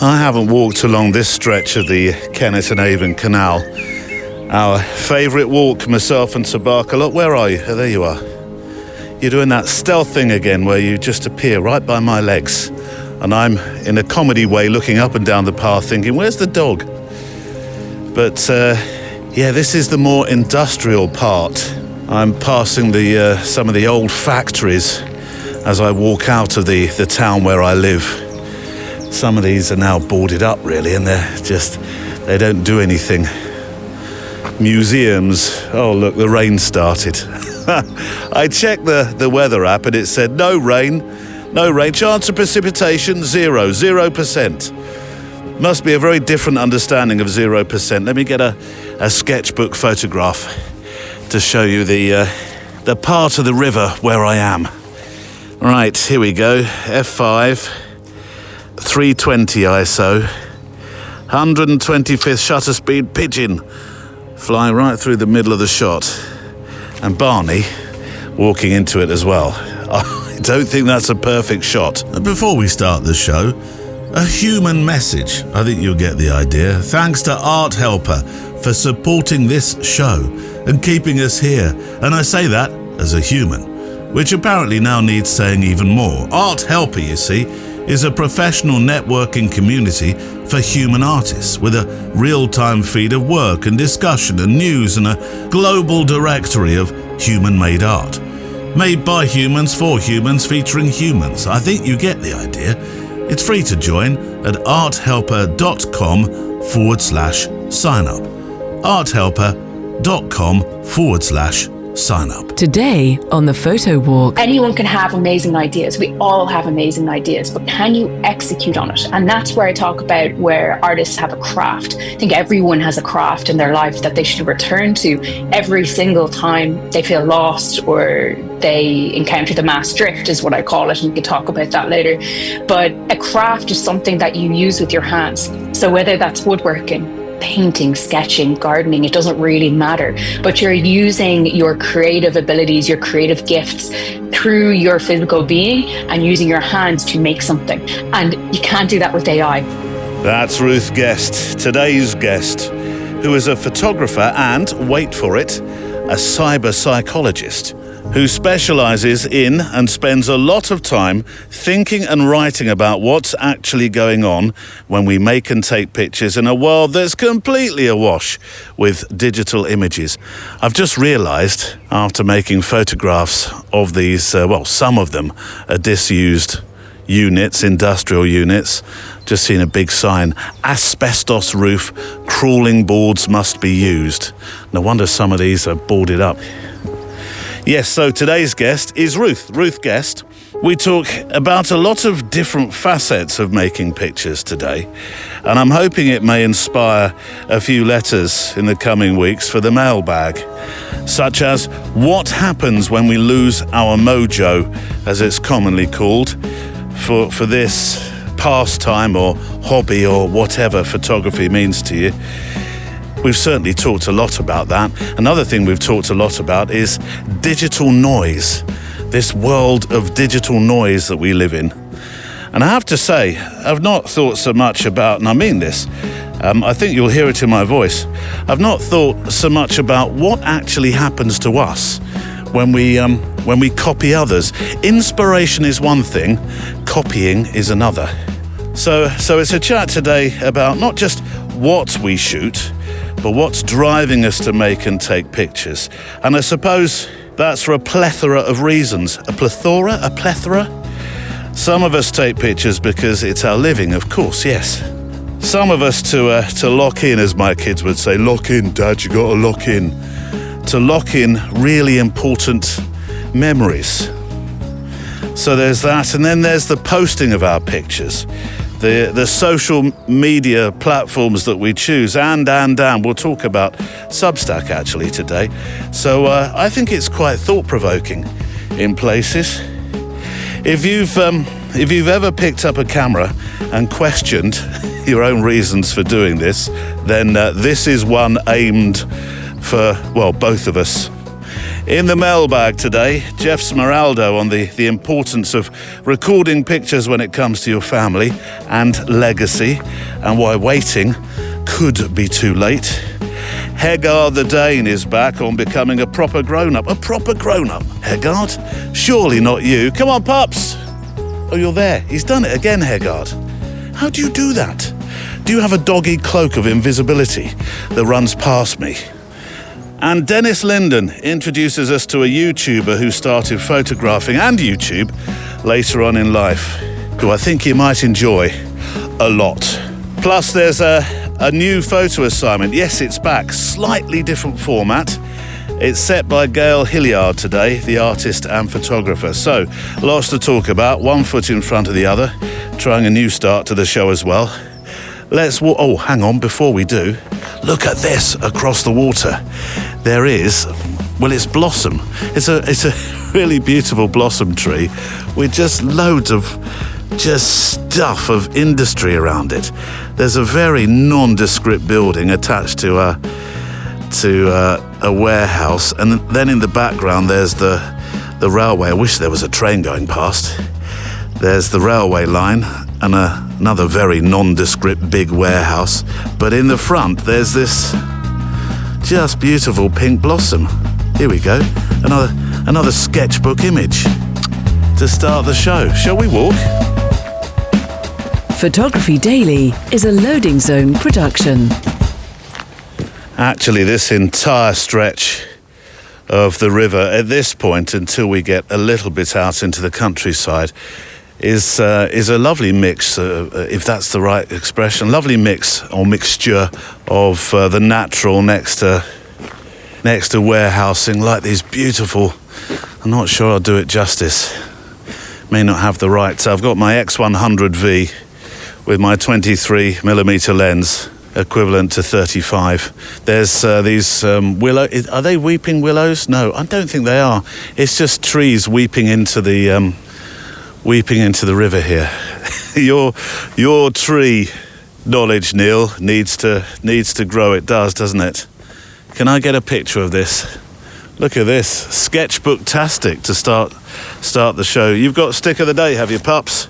I haven't walked along this stretch of the Kennet and Avon Canal. Our favourite walk, myself and Tabaka. Look, where are you? Oh, there you are. You're doing that stealth thing again where you just appear right by my legs. And I'm, in a comedy way, looking up and down the path thinking, where's the dog? But, yeah, this is the more industrial part. I'm passing some of the old factories as I walk out of the town where I live. Some of these are now boarded up, really, and they don't do anything. Museums. Oh, look, the rain started. I checked the weather app and it said no rain. Chance of precipitation, 0%. Must be a very different understanding of 0%. Let me get a sketchbook photograph to show you the part of the river where I am. Right, here we go. F5, 320 ISO, 125th shutter speed pigeon, flying right through the middle of the shot. And Barney walking into it as well. I don't think that's a perfect shot. Before we start the show, a human message. I think you'll get the idea. Thanks to Art Helper for supporting this show and keeping us here. And I say that as a human, which apparently now needs saying even more. Art Helper, you see, is a professional networking community for human artists with a real-time feed of work and discussion and news and a global directory of human-made art. Made by humans for humans, featuring humans. I think you get the idea. It's free to join at arthelper.com/sign up. arthelper.com/sign up. Today on the Photo Walk. Anyone can have amazing ideas. We all have amazing ideas, but can you execute on it? And that's where I talk about where artists have a craft. I think everyone has a craft in their life that they should return to every single time they feel lost or they encounter the mass drift, is what I call it, and we can talk about that later. But a craft is something that you use with your hands. So whether that's woodworking, painting, sketching, gardening, it doesn't really matter. But you're using your creative abilities, your creative gifts through your physical being and using your hands to make something. And you can't do that with AI. That's Ruth Guest, today's guest, who is a photographer and, wait for it, a cyberpsychologist who specializes in and spends a lot of time thinking and writing about what's actually going on when we make and take pictures in a world that's completely awash with digital images. I've just realized, after making photographs of these, some of them are disused units, industrial units, just seen a big sign, asbestos roof, crawling boards must be used. No wonder some of these are boarded up. Yes, so today's guest is Ruth Guest. We talk about a lot of different facets of making pictures today, and I'm hoping it may inspire a few letters in the coming weeks for the mailbag, such as what happens when we lose our mojo, as it's commonly called, for this pastime or hobby or whatever photography means to you. We've certainly talked a lot about that. Another thing we've talked a lot about is digital noise, this world of digital noise that we live in. And I have to say, I've not thought so much about, and I mean this, I think you'll hear it in my voice, I've not thought so much about what actually happens to us when we copy others. Inspiration is one thing, copying is another. So it's a chat today about not just what we shoot, but what's driving us to make and take pictures. And I suppose that's for a plethora of reasons. A plethora? Some of us take pictures because it's our living, of course, yes. Some of us to lock in, as my kids would say, lock in, Dad, you gotta lock in. To lock in really important memories. So there's that, and then there's the posting of our pictures. The social media platforms that we choose, and we'll talk about Substack actually today. So I think it's quite thought-provoking in places. If you've ever picked up a camera and questioned your own reasons for doing this, then this is one aimed for, well, both of us. In the mailbag today, Jeff Smeraldo on the importance of recording pictures when it comes to your family and legacy, and why waiting could be too late. Hegaard the Dane is back on becoming a proper grown-up. A proper grown-up, Hegaard? Surely not you. Come on, pups. Oh, you're there. He's done it again, Hegaard. How do you do that? Do you have a doggy cloak of invisibility that runs past me? And Dennis Linden introduces us to a YouTuber who started photographing and YouTube later on in life, who I think you might enjoy a lot. Plus, there's a new photo assignment. Yes, it's back. Slightly different format. It's set by Gael Hillyard today, the artist and photographer. So, lots to talk about. One foot in front of the other. Trying a new start to the show as well. Oh, hang on, before we do, look at this across the water. There is, well, it's blossom. It's a really beautiful blossom tree with just loads of just stuff of industry around it. There's a very nondescript building attached to a warehouse, and then in the background there's the railway. I wish there was a train going past. There's the railway line and another very nondescript big warehouse. But in the front, there's this just beautiful pink blossom. Here we go. Another sketchbook image to start the show. Shall we walk? Photography Daily is a Loading Zone production. Actually, this entire stretch of the river at this point, until we get a little bit out into the countryside, is a lovely mix, if that's the right expression, lovely mix or mixture of the natural next to warehousing, like these beautiful, I'm not sure I'll do it justice, may not have the right. I've got my X100V with my 23mm lens, equivalent to 35. There's these willow. Are they weeping willows? No, I don't think they are. It's just trees weeping into the river here. your tree knowledge, Neil, needs to grow. It does, doesn't it? Can I get a picture of this? Look at this, sketchbook-tastic to start the show. You've got stick of the day, have you, Pups?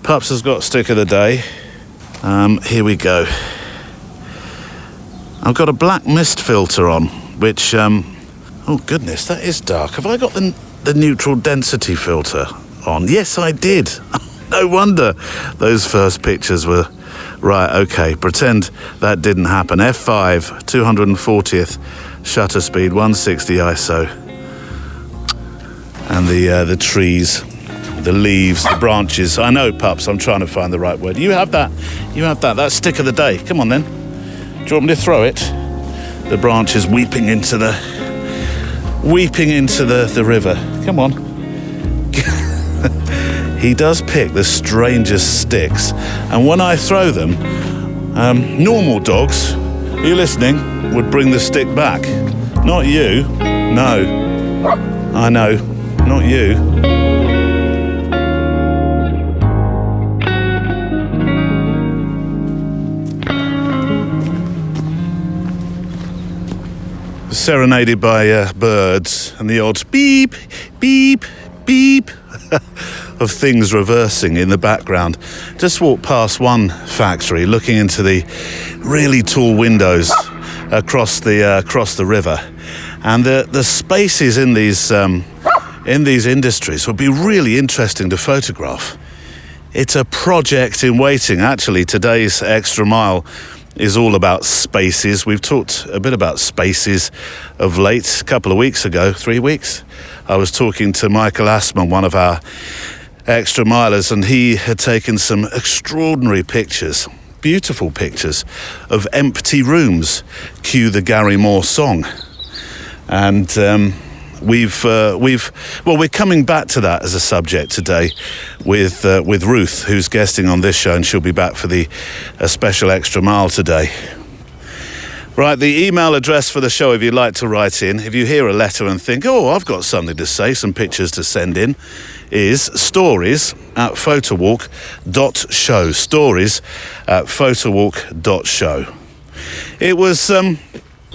Pups has got stick of the day. Here we go. I've got a black mist filter on, which, oh goodness, that is dark. Have I got the neutral density filter on? Yes, I did. No wonder those first pictures were... Right, okay, pretend that didn't happen. F5, 240th shutter speed, 160 ISO. And the trees, the leaves, the branches. I know, Pups, I'm trying to find the right word. You have that. That's stick of the day. Come on, then. Do you want me to throw it? The branches weeping into the river. Come on. He does pick the strangest sticks, and when I throw them, normal dogs, are you listening, would bring the stick back. Not you. No. I know. Not you. Serenaded by birds and the odd beep, beep, beep of things reversing in the background. Just walked past one factory, looking into the really tall windows across the river, and the spaces in these industries would be really interesting to photograph. It's a project in waiting. Actually, today's Extra Mile is all about spaces. We've talked a bit about spaces of late. A couple of weeks ago, 3 weeks, I was talking to Michael Assman, one of our extra milers, and he had taken some extraordinary pictures, beautiful pictures of empty rooms. Cue the Gary Moore song. And we're coming back to that as a subject today with Ruth, who's guesting on this show, and she'll be back for a special Extra Mile today. Right, the email address for the show, if you'd like to write in, if you hear a letter and think, oh, I've got something to say, some pictures to send in, is stories@photowalk.show. Stories@photowalk.show. It was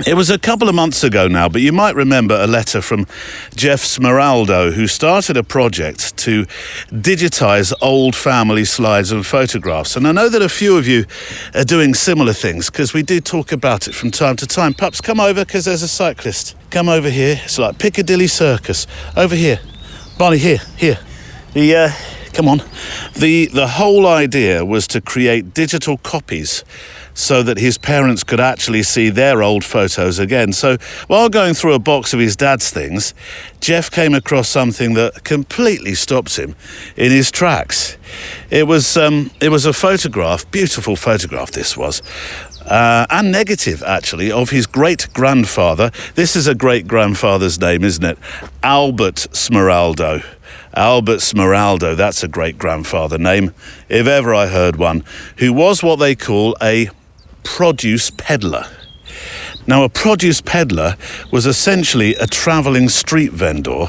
It was a couple of months ago now, but you might remember a letter from Jeff Smeraldo, who started a project to digitise old family slides and photographs. And I know that a few of you are doing similar things, because we do talk about it from time to time. Pups, come over, because there's a cyclist. Come over here. It's like Piccadilly Circus. Over here. Barney, here. Come on. The whole idea was to create digital copies so that his parents could actually see their old photos again. So while going through a box of his dad's things, Jeff came across something that completely stopped him in his tracks. It was a photograph, beautiful photograph this was, and negative actually, of his great-grandfather. This is a great-grandfather's name, isn't it? Albert Smeraldo. Albert Smeraldo, that's a great-grandfather name, if ever I heard one, who was what they call a produce peddler. Now, a produce peddler was essentially a travelling street vendor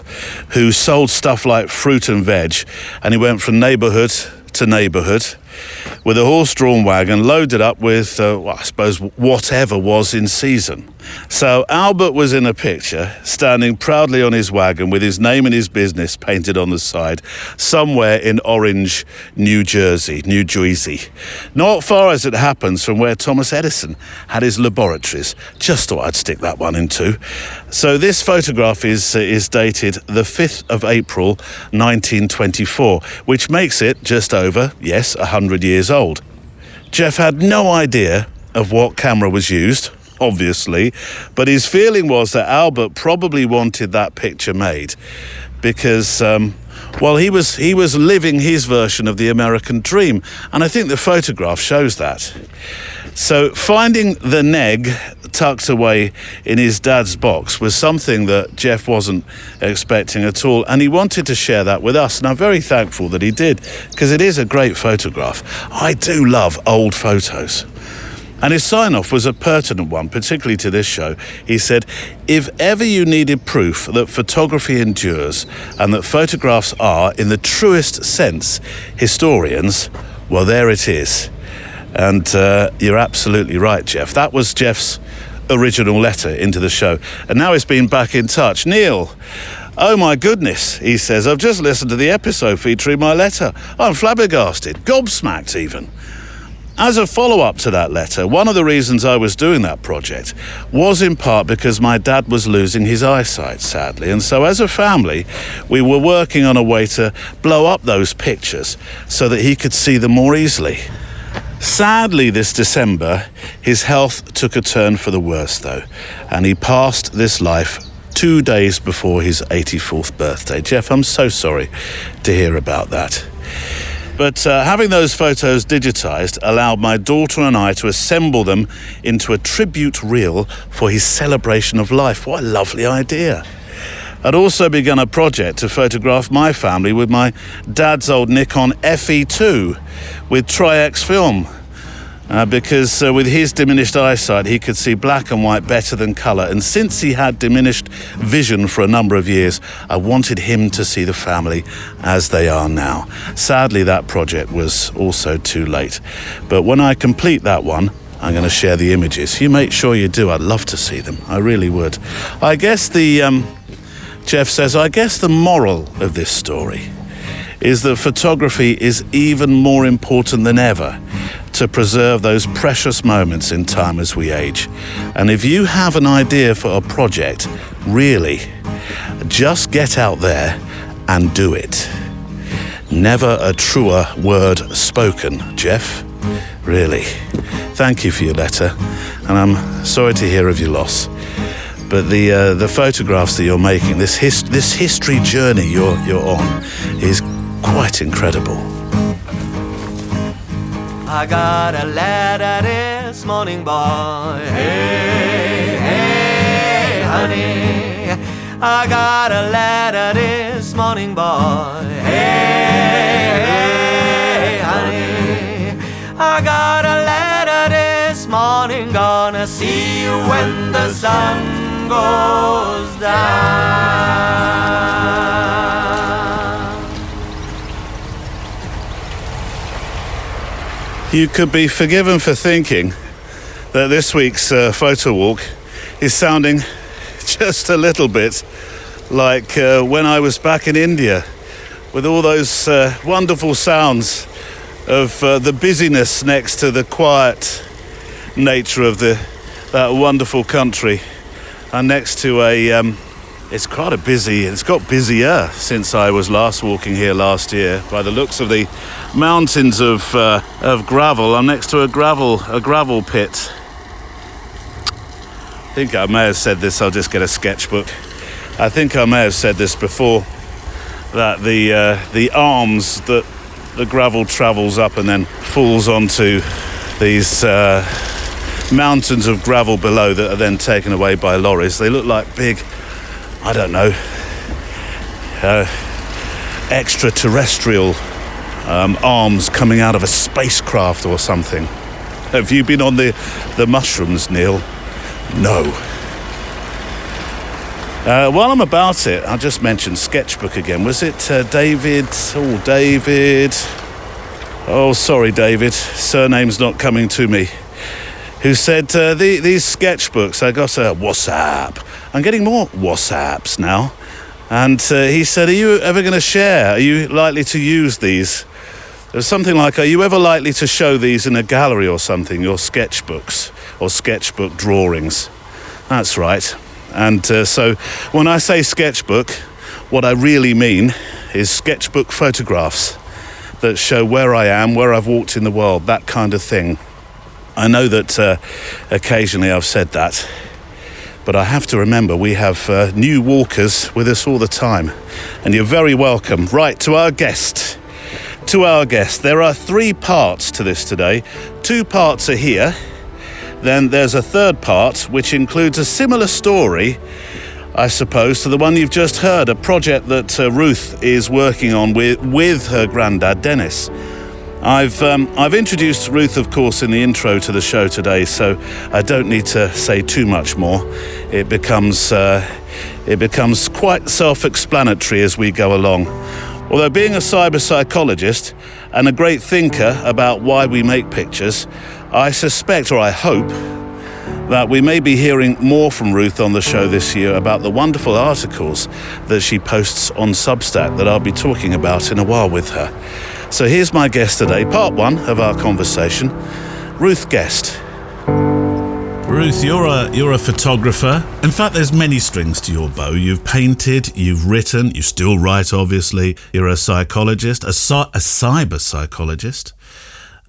who sold stuff like fruit and veg, and he went from neighbourhood to neighbourhood with a horse-drawn wagon loaded up with, I suppose, whatever was in season. So Albert was in a picture, standing proudly on his wagon with his name and his business painted on the side, somewhere in Orange, New Jersey. Not far as it happens from where Thomas Edison had his laboratories. Just thought I'd stick that one in too. So this photograph is dated the 5th of April, 1924, which makes it just over, 100 years old. Jeff had no idea of what camera was used, obviously, but his feeling was that Albert probably wanted that picture made because, he was living his version of the American dream, and I think the photograph shows that. So finding the neg tucked away in his dad's box was something that Jeff wasn't expecting at all, and he wanted to share that with us, and I'm very thankful that he did, because it is a great photograph. I do love old photos. And his sign-off was a pertinent one, particularly to this show. He said, if ever you needed proof that photography endures and that photographs are, in the truest sense, historians, well, there it is. And you're absolutely right, Jeff. That was Jeff's original letter into the show. And now he's been back in touch. Neil, oh my goodness, he says, I've just listened to the episode featuring my letter. I'm flabbergasted, gobsmacked even. As a follow-up to that letter, one of the reasons I was doing that project was in part because my dad was losing his eyesight, sadly. And so as a family, we were working on a way to blow up those pictures so that he could see them more easily. Sadly, this December, his health took a turn for the worse, though, and he passed this life 2 days before his 84th birthday. Jeff, I'm so sorry to hear about that. But having those photos digitised allowed my daughter and I to assemble them into a tribute reel for his celebration of life. What a lovely idea. I'd also begun a project to photograph my family with my dad's old Nikon FE2 with Tri-X film. Because with his diminished eyesight, he could see black and white better than colour. And since he had diminished vision for a number of years, I wanted him to see the family as they are now. Sadly, that project was also too late. But when I complete that one, I'm going to share the images. You make sure you do. I'd love to see them. I really would. I guess Jeff says, I guess the moral of this story is that photography is even more important than ever to preserve those precious moments in time as we age. And if you have an idea for a project, really, just get out there and do it. Never a truer word spoken, Jeff. Really. Thank you for your letter, and I'm sorry to hear of your loss. But the photographs that you're making, this history journey you're on, is quite incredible. I got a letter this morning, boy. Hey, hey, honey. I got a letter this morning, boy. Hey, hey, honey. I got a letter this morning. Gonna see you when the sun goes down. You could be forgiven for thinking that this week's photo walk is sounding just a little bit like when I was back in India, with all those wonderful sounds of the busyness next to the quiet nature of that wonderful country, and next to it's got busier since I was last walking here last year. By the looks of the mountains of gravel, I'm next to a gravel pit. I think I may have said this. I'll just get a sketchbook. I think I may have said this before, that the arms that the gravel travels up and then falls onto these mountains of gravel below that are then taken away by lorries. They look like big, I don't know, extraterrestrial arms coming out of a spacecraft or something. Have you been on the mushrooms, Neil? No. While I'm about it, I'll just mention sketchbook again. Was it David? Oh, David. Oh, sorry, David. Surname's not coming to me. Who said these sketchbooks, I got a WhatsApp. I'm getting more WhatsApps now. And he said, are you ever going to share? Are you likely to use these? There's something like, are you ever likely to show these in a gallery or something, your sketchbooks or sketchbook drawings? That's right. And so when I say sketchbook, what I really mean is sketchbook photographs that show where I am, where I've walked in the world, that kind of thing. I know that occasionally I've said that, but I have to remember we have new walkers with us all the time, and you're very welcome. Right, to our guest. There are 3 parts to this today. 2 parts are here. Then there's a 3rd part, which includes a similar story, I suppose, to the one you've just heard, a project that Ruth is working on with her granddad, Dennis. I've introduced Ruth, of course, in the intro to the show today, so I don't need to say too much more. It becomes quite self-explanatory as we go along. Although being a cyberpsychologist and a great thinker about why we make pictures, I suspect, or I hope, that we may be hearing more from Ruth on the show this year about the wonderful articles that she posts on Substack that I'll be talking about in a while with her. So here's my guest today, part 1 of our conversation, Ruth Guest. Ruth, you're a photographer. In fact, there's many strings to your bow. You've painted, you've written, you still write, obviously. You're a psychologist, a cyber psychologist.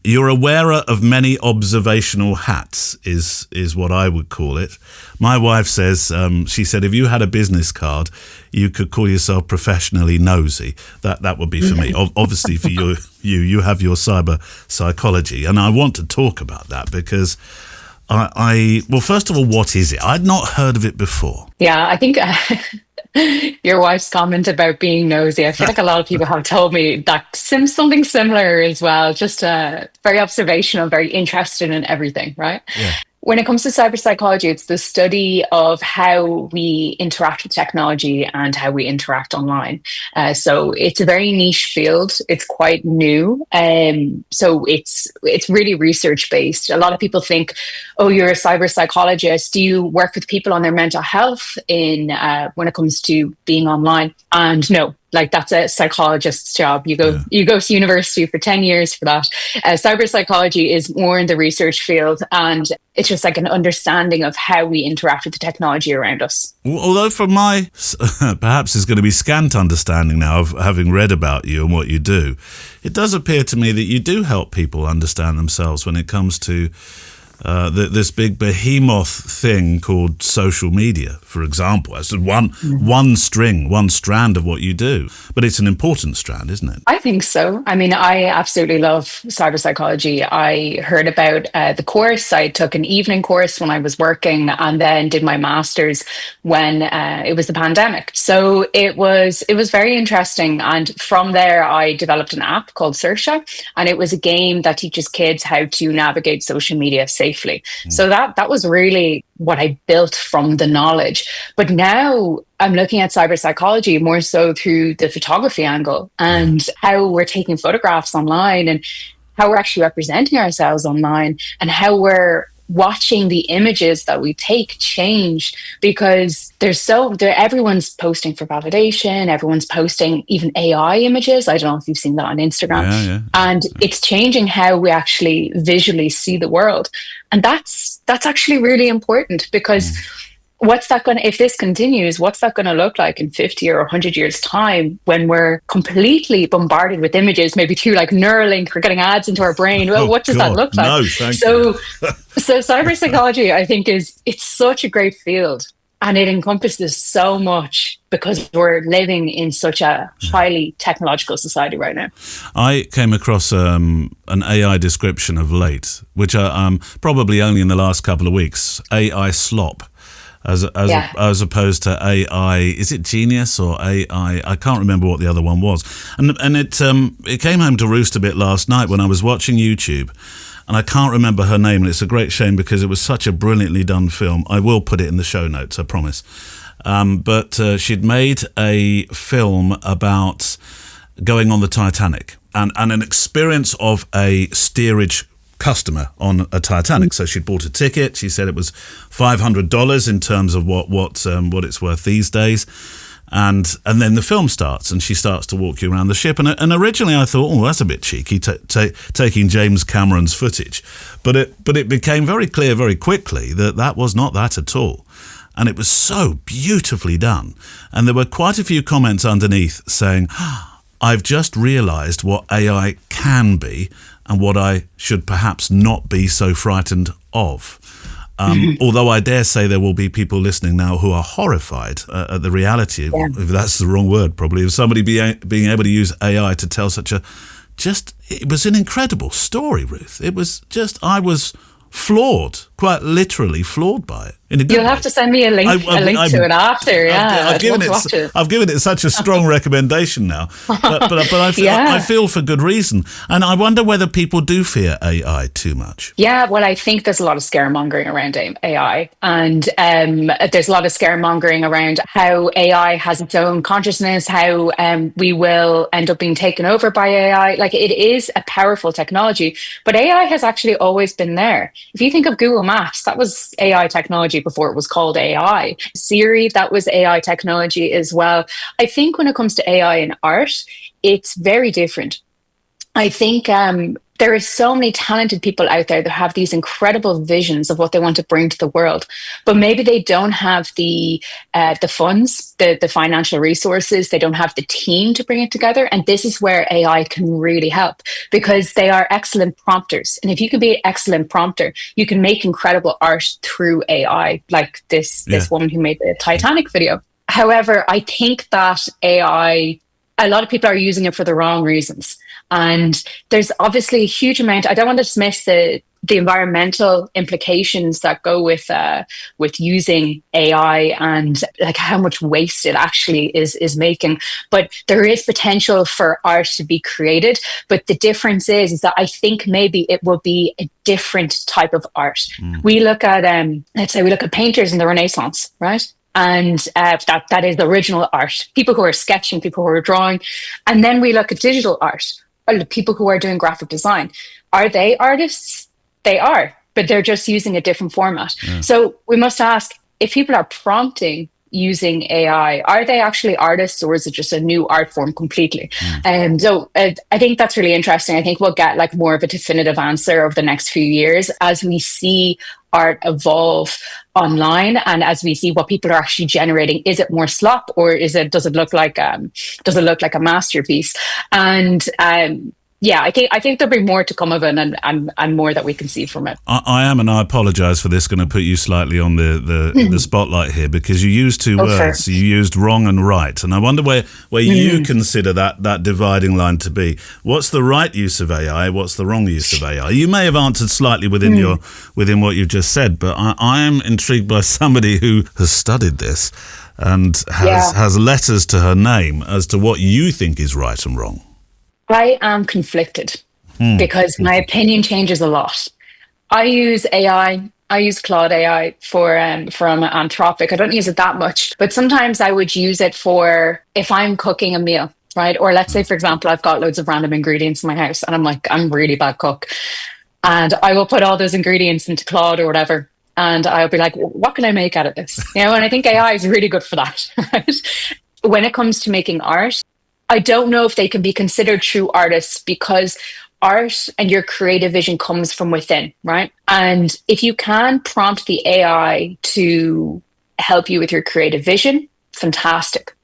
You're a wearer of many observational hats, is what I would call it. My wife says, she said, if you had a business card, you could call yourself professionally nosy. That would be for me. Obviously, for you have your cyber psychology, and I want to talk about that because well, first of all, what is it? I'd not heard of it before. Yeah, I think your wife's comment about being nosy, I feel like a lot of people have told me that something similar as well. Just very observational, very interested in everything, right? Yeah. When it comes to cyberpsychology, it's the study of how we interact with technology and how we interact online. So it's a very niche field. It's quite new. So it's really research based. A lot of people think, oh, you're a cyberpsychologist. Do you work with people on their mental health when it comes to being online? And no. Like that's a psychologist's job. You go to university for 10 years for that. Cyber psychology is more in the research field, and it's just like an understanding of how we interact with the technology around us. Although from my, perhaps there's going to be scant understanding now of having read about you and what you do, it does appear to me that you do help people understand themselves when it comes to this big behemoth thing called social media, for example. That's one strand of what you do. But it's an important strand, isn't it? I think so. I mean, I absolutely love cyber psychology. I heard about the course. I took an evening course when I was working and then did my master's when it was the pandemic. So it was very interesting. And from there, I developed an app called Sersha, and it was a game that teaches kids how to navigate social media safely. So that was really what I built from the knowledge. But now I'm looking at cyber psychology more so through the photography angle and how we're taking photographs online and how we're actually representing ourselves online and how we're watching the images that we take change, because everyone's posting for validation, everyone's posting even AI images. I don't know if you've seen that on Instagram. And it's changing how we actually visually see the world. And that's actually really important, because if this continues, what's that going to look like in 50 or 100 years time, when we're completely bombarded with images, maybe through like Neuralink, we're getting ads into our brain? Well, what does that look like? No, thank you. So cyberpsychology, I think, it's such a great field, and it encompasses so much, because we're living in such a highly technological society right now. I came across an AI description of late, which probably only in the last couple of weeks, AI slop. As opposed to AI, is it genius or AI? I can't remember what the other one was. And it came home to roost a bit last night when I was watching YouTube, and I can't remember her name, and it's a great shame because it was such a brilliantly done film. I will put it in the show notes, I promise. But she'd made a film about going on the Titanic and an experience of a steerage customer on a Titanic. So she'd bought a ticket. She said it was $500 in terms of what it's worth these days. And then the film starts, and she starts to walk you around the ship. And originally I thought, oh, that's a bit cheeky, taking James Cameron's footage. But it became very clear very quickly that was not that at all. And it was so beautifully done. And there were quite a few comments underneath saying, I've just realised what AI can be, and what I should perhaps not be so frightened of. Although I dare say there will be people listening now who are horrified at the reality, if that's the wrong word probably, of somebody being able to use AI to tell it was an incredible story, Ruth. It was I was floored, quite literally floored by it. You'll have to send me a link to it after. Yeah, I've given it such a strong recommendation now, but I feel for good reason, and I wonder whether people do fear AI too much. Yeah, well, I think there's a lot of scaremongering around AI, and there's a lot of scaremongering around how AI has its own consciousness, how we will end up being taken over by AI. Like, it is a powerful technology, but AI has actually always been there. If you think of Google Maps, that was AI technology before it was called AI. Siri, that was AI technology as well. I think when it comes to AI in art, it's very different. I think there are so many talented people out there that have these incredible visions of what they want to bring to the world, but maybe they don't have the funds, the financial resources, they don't have the team to bring it together. And this is where AI can really help, because they are excellent prompters. And if you can be an excellent prompter, you can make incredible art through AI, like this woman who made the Titanic video. However, I think that AI, a lot of people are using it for the wrong reasons. And there's obviously a huge amount. I don't want to dismiss the environmental implications that go with using AI, and like how much waste it actually is making. But there is potential for art to be created. But the difference is that I think maybe it will be a different type of art. We look at let's say we look at painters in the Renaissance, right? And that is the original art. People who are sketching, people who are drawing, and then we look at digital art. Or the people who are doing graphic design. Are they artists? They are, but they're just using a different format. So we must ask, if people are prompting using AI, are they actually artists, or is it just a new art form completely? So I think that's really interesting. I think we'll get like more of a definitive answer over the next few years as we see art evolve online, and as we see what people are actually generating. Is it more slop, or does it look like a masterpiece? And I think there'll be more to come of it, and more that we can see from it. I am, and I apologise for this, going to put you slightly on the spotlight here, because you used two words. Sure. You used wrong and right, and I wonder where you consider that dividing line to be. What's the right use of AI? What's the wrong use of AI? You may have answered slightly within what you've just said, but I am intrigued by somebody who has studied this and has letters to her name as to what you think is right and wrong. I am conflicted because my opinion changes a lot. I use AI. I use Claude AI from Anthropic. I don't use it that much, but sometimes I would use it for if I'm cooking a meal, right? Or let's say, for example, I've got loads of random ingredients in my house and I'm a really bad cook. And I will put all those ingredients into Claude or whatever. And I'll be like, what can I make out of this? And I think AI is really good for that. Right? When it comes to making art, I don't know if they can be considered true artists because art and your creative vision comes from within, right? And if you can prompt the AI to help you with your creative vision, fantastic.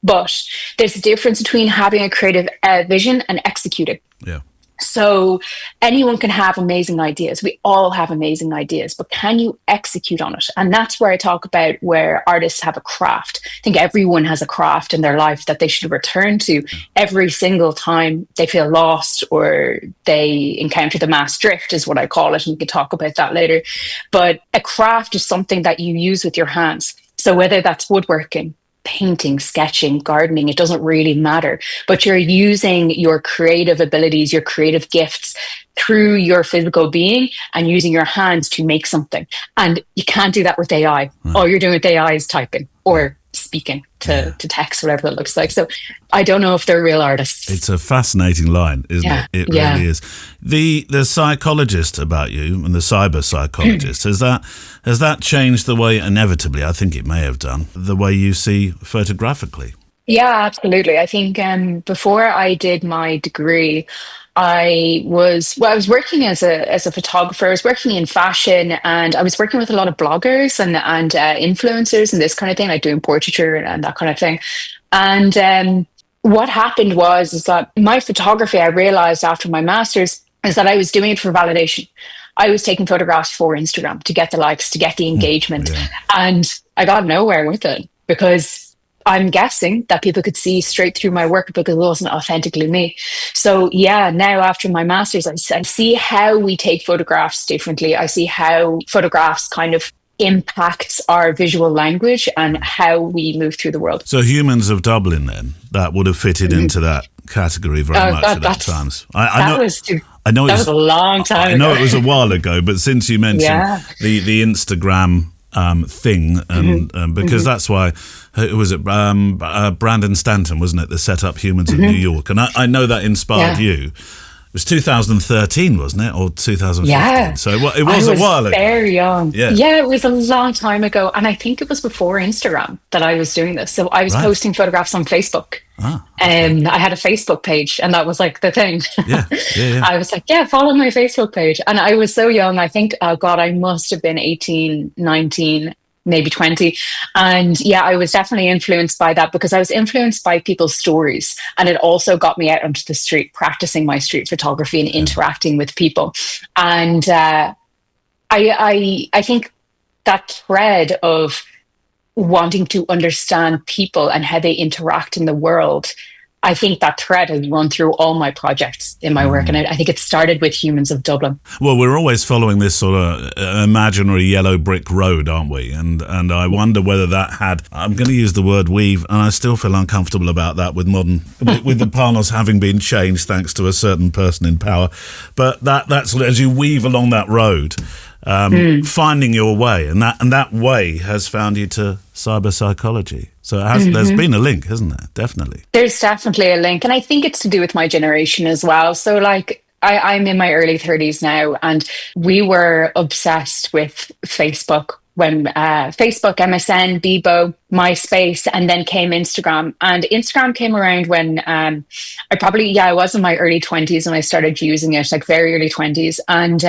But there's a difference between having a creative vision and executing. Yeah. So anyone can have amazing ideas. We all have amazing ideas, but can you execute on it? And that's where I talk about where artists have a craft. I think everyone has a craft in their life that they should return to every single time they feel lost or they encounter the mass drift, is what I call it. And we can talk about that later. But a craft is something that you use with your hands. So whether that's woodworking, painting, sketching, gardening, it doesn't really matter. But you're using your creative abilities, your creative gifts through your physical being and using your hands to make something. And you can't do that with AI. All you're doing with AI is typing or speaking to text, whatever it looks like. So I don't know if they're real artists. It's a fascinating line, isn't it? It really is. The psychologist about you and the cyber psychologist, has that changed the way, inevitably, I think it may have done, the way you see photographically? Yeah, absolutely. I think before I did my degree, I was working as a photographer. I was working in fashion, and I was working with a lot of bloggers and influencers and this kind of thing, like doing portraiture and that kind of thing. And what happened is that my photography, I realized after my master's, is that I was doing it for validation. I was taking photographs for Instagram to get the likes, to get the engagement, and I got nowhere with it because I'm guessing that people could see straight through my work because it wasn't authentically me. So now after my master's, I see how we take photographs differently. I see how photographs kind of impacts our visual language and how we move through the world. So Humans of Dublin, then, that would have fitted into that category very much at that times. That was a long time ago. I know it was a while ago, but since you mentioned the Instagram thing, and because that's why, who was it? Brandon Stanton, wasn't it, that set up Humans of New York? And I know that inspired you. It was 2013, wasn't it? Or 2015? Yeah. So it was a while ago. Very young. Yeah, it was a long time ago. And I think it was before Instagram that I was doing this. So I was posting photographs on Facebook. I had a Facebook page, and that was like the thing. Yeah. I was like, follow my Facebook page. And I was so young. I think, I must have been 18, 19, maybe 20. And I was definitely influenced by that because I was influenced by people's stories. And it also got me out onto the street, practicing my street photography and interacting with people. And I think that thread of wanting to understand people and how they interact in the world, I think that thread has run through all my projects in my work. And I think it started with Humans of Dublin. Well, we're always following this sort of imaginary yellow brick road, aren't we? And I wonder whether that had, I'm going to use the word weave, and I still feel uncomfortable about that with with the panels having been changed thanks to a certain person in power. But that's as you weave along that road, finding your way, and that way has found you to cyber psychology. So there's been a link, hasn't there? Definitely. There's definitely a link. And I think it's to do with my generation as well. So like I'm in my early 30s now, and we were obsessed with Facebook when Facebook, MSN, Bebo, MySpace, and then came Instagram. And Instagram came around when I was in my early 20s when I started using it, like very early 20s. And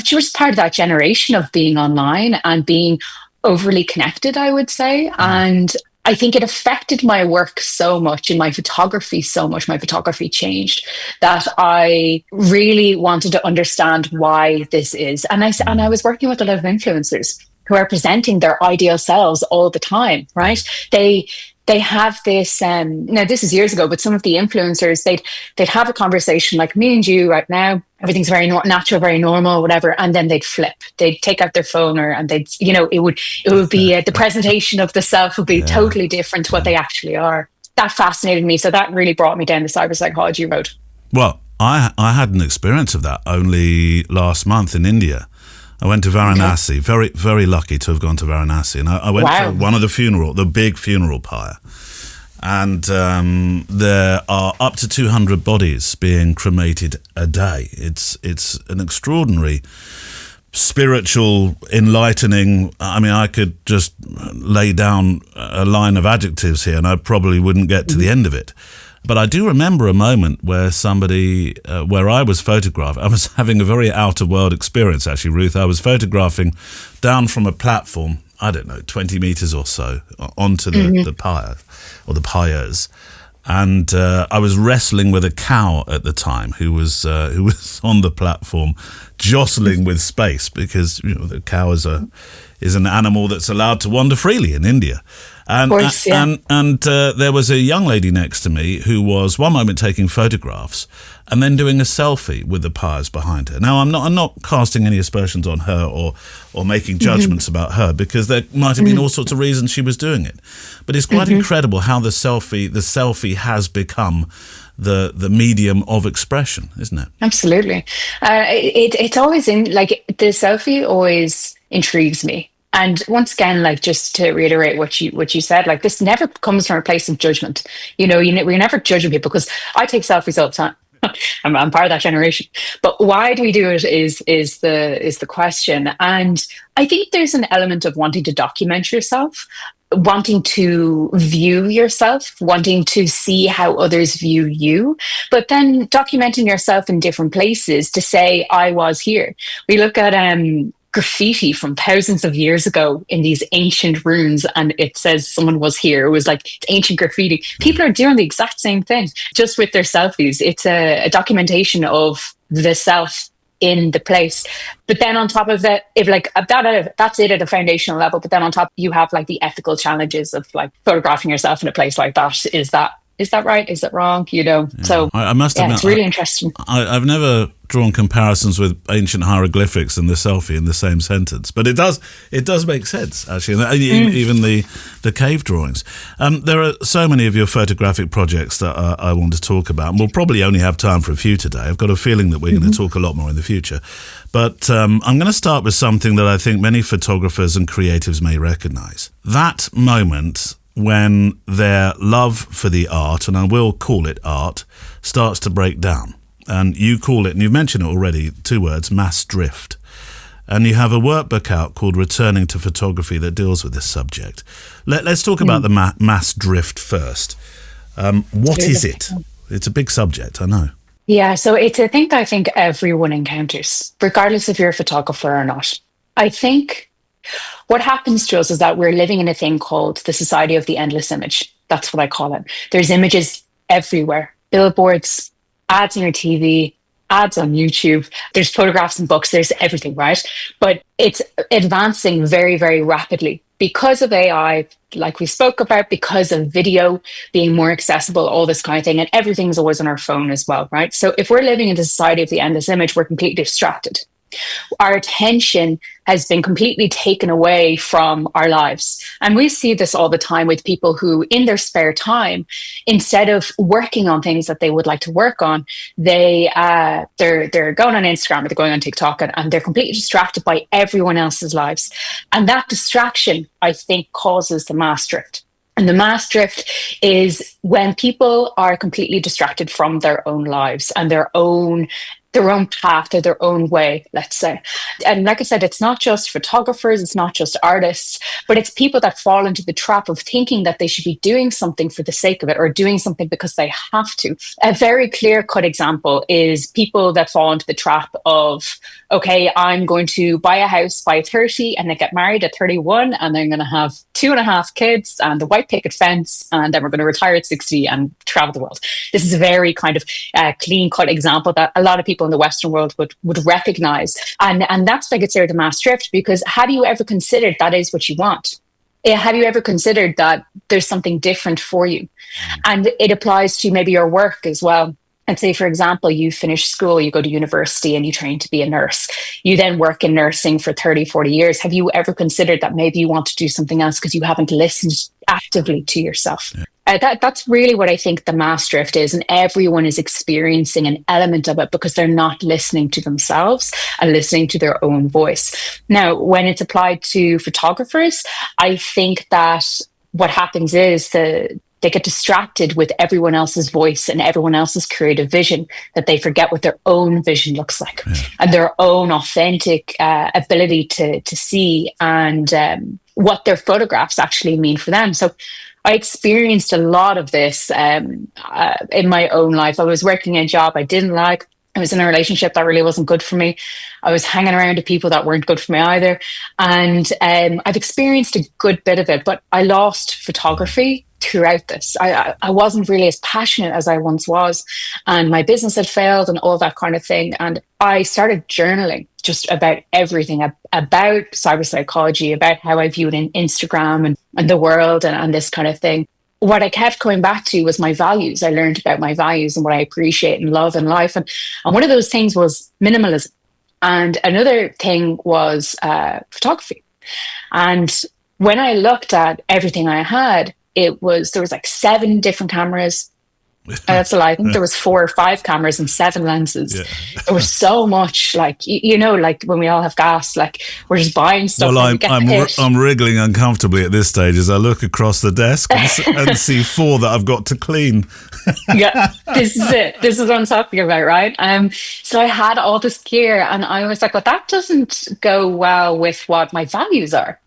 she was part of that generation of being online and being overly connected, I would say. And I think it affected my work so much, in my photography so much. My photography changed, that I really wanted to understand why this is. And I was working with a lot of influencers who are presenting their ideal selves all the time, right? They have this, now this is years ago, but some of the influencers, they'd have a conversation like me and you right now. Everything's very natural, very normal, whatever. And then they'd flip. They'd take out their phone, and they'd, it would be the presentation of the self would be totally different to what they actually are. That fascinated me. So that really brought me down the cyber psychology road. Well, I had an experience of that only last month in India. I went to Varanasi, very, very lucky to have gone to Varanasi. And I went to one of the big funeral pyre. and there are up to 200 bodies being cremated a day. It's an extraordinary spiritual, enlightening. I mean, I could just lay down a line of adjectives here and I probably wouldn't get to the end of it. But I do remember a moment where somebody, where I was photographed, I was having a very out-of-world experience, actually, Ruth. I was photographing down from a platform, I don't know, 20 metres or so, onto the pyre, or the pyres. And I was wrestling with a cow at the time who was on the platform, jostling with space, because the cow is an animal that's allowed to wander freely in India. And course, yeah. and there was a young lady next to me who was one moment taking photographs and then doing a selfie with the pyres behind her. Now, I'm not casting any aspersions on her or making judgments about her, because there might have been all sorts of reasons she was doing it. But it's quite incredible how the selfie has become the medium of expression, isn't it? Absolutely. It's always the selfie always intrigues me. And once again, just to reiterate what you said, this never comes from a place of judgment. We're never judging people, because I take selfies all the time. I'm part of that generation. But why do we do it is the question. And I think there's an element of wanting to document yourself, wanting to view yourself, wanting to see how others view you, but then documenting yourself in different places to say, I was here. We look at graffiti from thousands of years ago in these ancient ruins, and it says someone was here. It was it's ancient graffiti. People are doing the exact same thing, just with their selfies. It's a documentation of the self in the place. But then on top of that, if that's it at a foundational level, but then on top you have the ethical challenges of photographing yourself in a place like that. Is that right? Is that wrong? Yeah. So I must admit, it's really interesting. I've never drawn comparisons with ancient hieroglyphics and the selfie in the same sentence, but it does make sense, actually. Even the cave drawings. There are so many of your photographic projects that I want to talk about, and we'll probably only have time for a few today. I've got a feeling that we're going to talk a lot more in the future. But I'm going to start with something that I think many photographers and creatives may recognise. That moment when their love for the art, and I will call it art, starts to break down. And you call it, and you've mentioned it already, 2 words, mass drift. And you have a workbook out called Returning to Photography that deals with this subject. Let's talk about the mass drift first. What is it? It's a big subject, I know. Yeah, so it's a thing that I think everyone encounters, regardless if you're a photographer or not. I think what happens to us is that we're living in a thing called the society of the endless image. That's what I call it. There's images everywhere. Billboards, ads on your TV, ads on YouTube. There's photographs and books. There's everything, right? But it's advancing very, very rapidly because of AI, like we spoke about, because of video being more accessible, all this kind of thing. And everything's always on our phone as well, right? So if we're living in the society of the endless image, we're completely distracted. Our attention has been completely taken away from our lives. And we see this all the time with people who, in their spare time, instead of working on things that they would like to work on, they're going on Instagram or they're going on TikTok, and they're completely distracted by everyone else's lives. And that distraction, I think, causes the mass drift. And the mass drift is when people are completely distracted from their own lives and their own path or their own way, let's say. And like I said, it's not just photographers, it's not just artists, but it's people that fall into the trap of thinking that they should be doing something for the sake of it or doing something because they have to. A very clear-cut example is people that fall into the trap of, okay, I'm going to buy a house by 30 and then get married at 31 and then I'm going to have 2.5 kids and the white picket fence, and then we're going to retire at 60 and travel the world. This is a very kind of clean-cut example that a lot of people in the Western world would recognize. And that's why I consider the mass drift, because have you ever considered that is what you want? Have you ever considered that there's something different for you? And it applies to maybe your work as well. And say, for example, you finish school, you go to university and you train to be a nurse. You then work in nursing for 30, 40 years. Have you ever considered that maybe you want to do something else because you haven't listened actively to yourself? Yeah. That's really what I think the mass drift is. And everyone is experiencing an element of it because they're not listening to themselves and listening to their own voice. Now, when it's applied to photographers, I think that what happens is the they get distracted with everyone else's voice and everyone else's creative vision, that they forget what their own vision looks like and their own authentic ability to see and what their photographs actually mean for them. So I experienced a lot of this in my own life. I was working a job I didn't like. I was in a relationship that really wasn't good for me. I was hanging around with people that weren't good for me either. And I've experienced a good bit of it, but I lost photography throughout this. I wasn't really as passionate as I once was, and my business had failed and all that kind of thing. And I started journaling just about everything, about cyberpsychology, about how I viewed in Instagram and the world and this kind of thing. What I kept coming back to was my values. I learned about my values and what I appreciate and love in life. And one of those things was minimalism. And another thing was photography. And when I looked at everything I had, there was like 7 different cameras. That's a lie. I think there was 4 or 5 cameras and 7 lenses. Yeah. There was so much, like, like when we all have gas, like we're just buying stuff. Well, I'm wriggling uncomfortably at this stage as I look across the desk and see 4 that I've got to clean. Yeah, this is it. This is what I'm talking about, right? So I had all this gear and I was like, well, that doesn't go well with what my values are.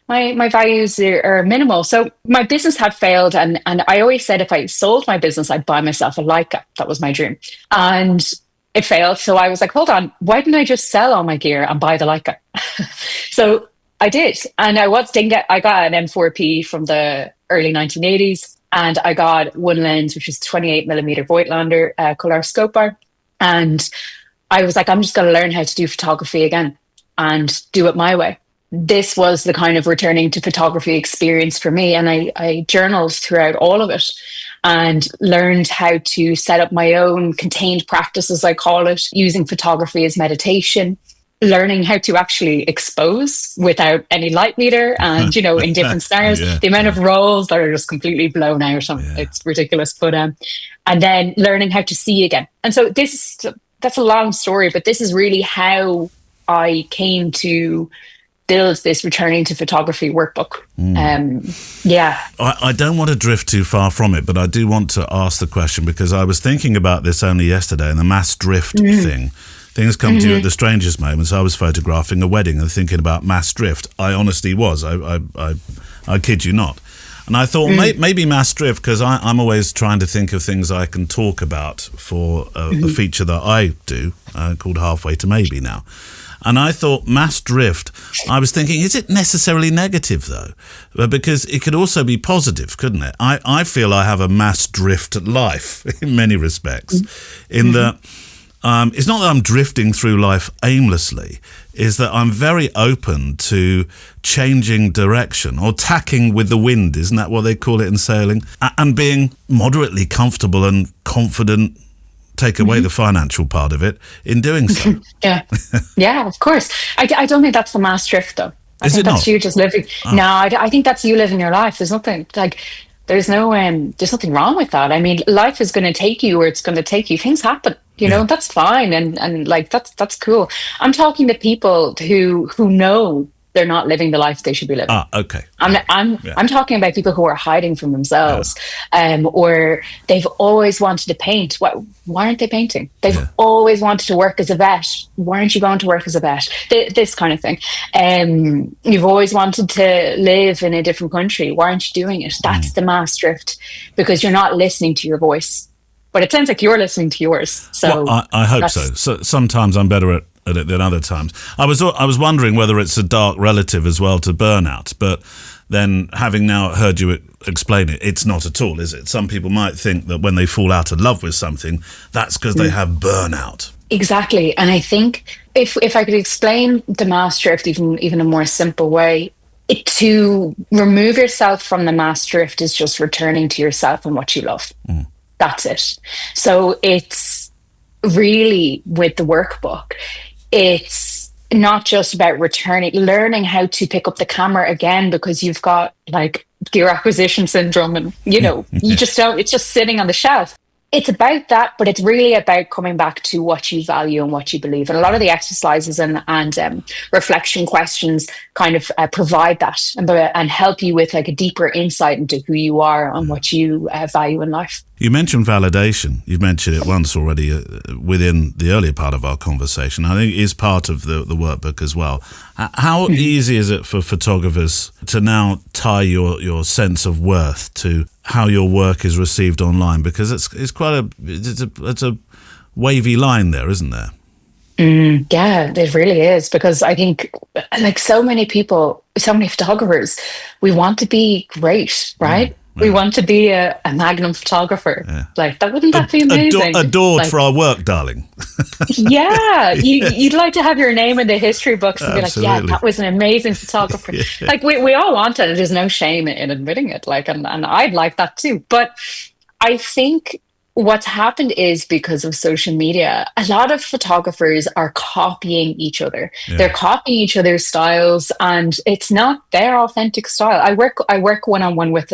My values are minimal. So my business had failed. And I always said if I sold my business, I'd buy myself a Leica. That was my dream. And it failed. So I was like, hold on, why didn't I just sell all my gear and buy the Leica? So I did. And I got an M4P from the early 1980s. And I got one lens, which is 28 millimeter Voigtlander color scope bar. And I was like, I'm just going to learn how to do photography again and do it my way. This was the kind of returning to photography experience for me. And I journaled throughout all of it and learned how to set up my own contained practice, as I call it, using photography as meditation, learning how to actually expose without any light meter and, in different scenarios, the amount of rolls that are just completely blown out. It's ridiculous. But, and then learning how to see again. And so that's a long story, but this is really how I came to build this returning to photography workbook. I don't want to drift too far from it, but I do want to ask the question because I was thinking about this only yesterday and the mass drift thing. Things come to you at the strangest moments. I was photographing a wedding and thinking about mass drift. I honestly was. I kid you not. And I thought maybe mass drift, because I'm always trying to think of things I can talk about for a feature that I do called Halfway to Maybe now. And I thought mass drift, I was thinking, is it necessarily negative though? Because it could also be positive, couldn't it? I feel I have a mass drift life in many respects, in that it's not that I'm drifting through life aimlessly, is that I'm very open to changing direction or tacking with the wind, isn't that what they call it in sailing? And being moderately comfortable and confident, take away the financial part of it, in doing so. Yeah, of course. I don't think that's the mass drift though. I think that's you just living. Oh. No, I think that's you living your life. There's nothing there's nothing wrong with that. I mean, life is going to take you where it's going to take you. Things happen, that's fine. And like, that's cool. I'm talking to people who know they're not living the life they should be living. Okay. I'm talking about people who are hiding from themselves, or they've always wanted to paint. Why aren't they painting? They've always wanted to work as a vet. Why aren't you going to work as a vet? This kind of thing. You've always wanted to live in a different country. Why aren't you doing it? That's the mass drift, because you're not listening to your voice. But it sounds like you're listening to yours. So well, I hope so. So sometimes I'm better at it than other times. I was wondering whether it's a dark relative as well to burnout, but then having now heard you explain it, it's not at all, is it? Some people might think that when they fall out of love with something, that's because they have burnout. Exactly. And I think if I could explain the mass drift even a more simple way, to remove yourself from the mass drift is just returning to yourself and what you love. That's it. So it's really, with the workbook, it's not just about learning how to pick up the camera again, because you've got like gear acquisition syndrome and, you just don't, it's just sitting on the shelf. It's about that, but it's really about coming back to what you value and what you believe. And a lot of the exercises and reflection questions kind of provide that and help you with like a deeper insight into who you are and what you value in life. You mentioned validation. You've mentioned it once already within the earlier part of our conversation. I think it is part of the workbook as well. How easy is it for photographers to now tie your sense of worth to how your work is received online? Because it's quite a wavy line there, isn't there? Yeah, it really is, because I think like so many people, so many photographers, we want to be great, right? We want to be a magnum photographer. Yeah. Like, wouldn't that be amazing? Adored like, for our work, darling. Yeah, you'd like to have your name in the history books and Absolutely. be like, yeah, that was an amazing photographer. Yeah. Like, we all want it. There's no shame in admitting it. Like, and I'd like that too. But I think what's happened is, because of social media, a lot of photographers are copying each other. Yeah. They're copying each other's styles, and it's not their authentic style. I work one-on-one with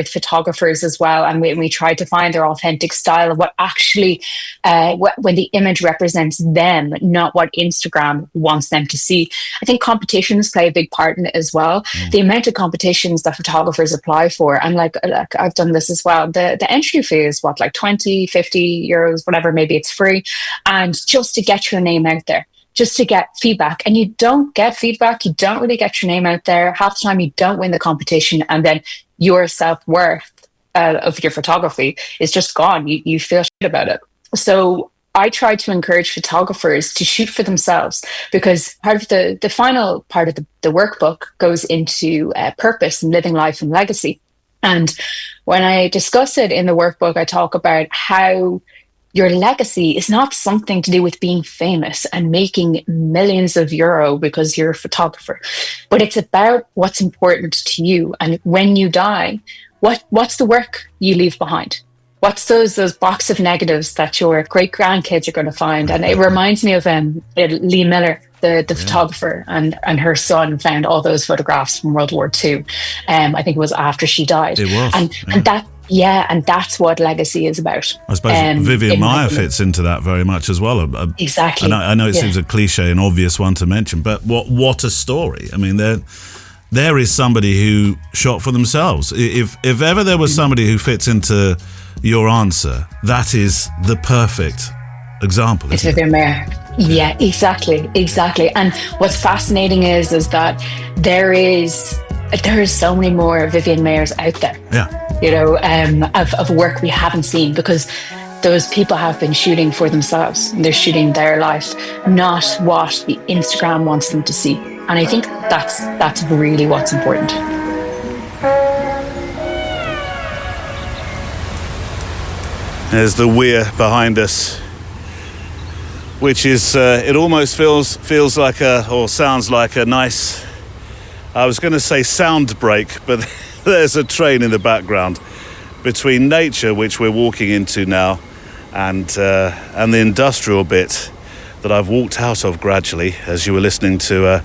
photographers as well, and we try to find their authentic style of what actually when the image represents them, not what Instagram wants them to see. I think competitions play a big part in it as well. The amount of competitions that photographers apply for, and like I've done this as well. The entry fee is what, like 20, 50 euros, whatever, maybe it's free. And just to get your name out there, just to get feedback. And you don't get feedback, you don't really get your name out there. Half the time you don't win the competition, and then your self-worth of your photography is just gone. You feel shit about it. So I try to encourage photographers to shoot for themselves, because part of the final part of the workbook goes into purpose and living life and legacy. And when I discuss it in the workbook, I talk about how your legacy is not something to do with being famous and making millions of euro because you're a photographer, but it's about what's important to you. And when you die, what's the work you leave behind? What's those box of negatives that your great grandkids are going to find? And it reminds me of Lee Miller, the photographer, and her son found all those photographs from World War II. I think it was after she died. It was, and that's what legacy is about. I suppose Vivian Maier fits into that very much as well. Exactly. And I know it seems a cliche and obvious one to mention, but what a story! I mean, there is somebody who shot for themselves. If ever there was somebody who fits into your answer, that is the perfect example. It's Vivian Maier. Yeah, exactly. And what's fascinating is that there is so many more Vivian Maiers out there. Yeah. You know, of work we haven't seen, because those people have been shooting for themselves. They're shooting their life, not what the Instagram wants them to see. And I think that's really what's important. There's the weir behind us, which is, it almost feels like or sounds like a nice, I was going to say sound break, but there's a train in the background between nature, which we're walking into now, and the industrial bit that I've walked out of gradually, as you were listening to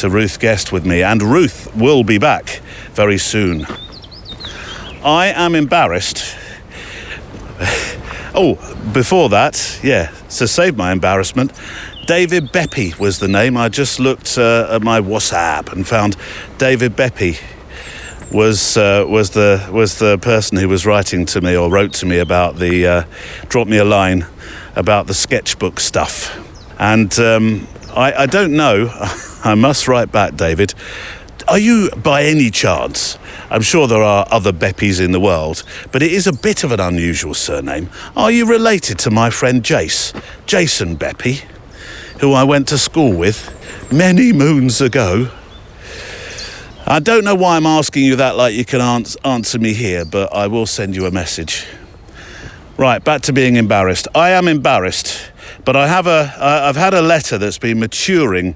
Ruth Guest with me. And Ruth will be back very soon. I am embarrassed. Oh, before that, to save my embarrassment, David Beppy was the name. I just looked at my WhatsApp and found David Beppy was the person who was writing to me, or wrote to me about dropped me a line about the sketchbook stuff. And I don't know, I must write back, David. Are you, by any chance, I'm sure there are other Beppys in the world, but it is a bit of an unusual surname. Are you related to my friend Jason Beppy, who I went to school with many moons ago? I don't know why I'm asking you that like you can answer me here, but I will send you a message. Right, back to being embarrassed. I am embarrassed, but I've had a letter that's been maturing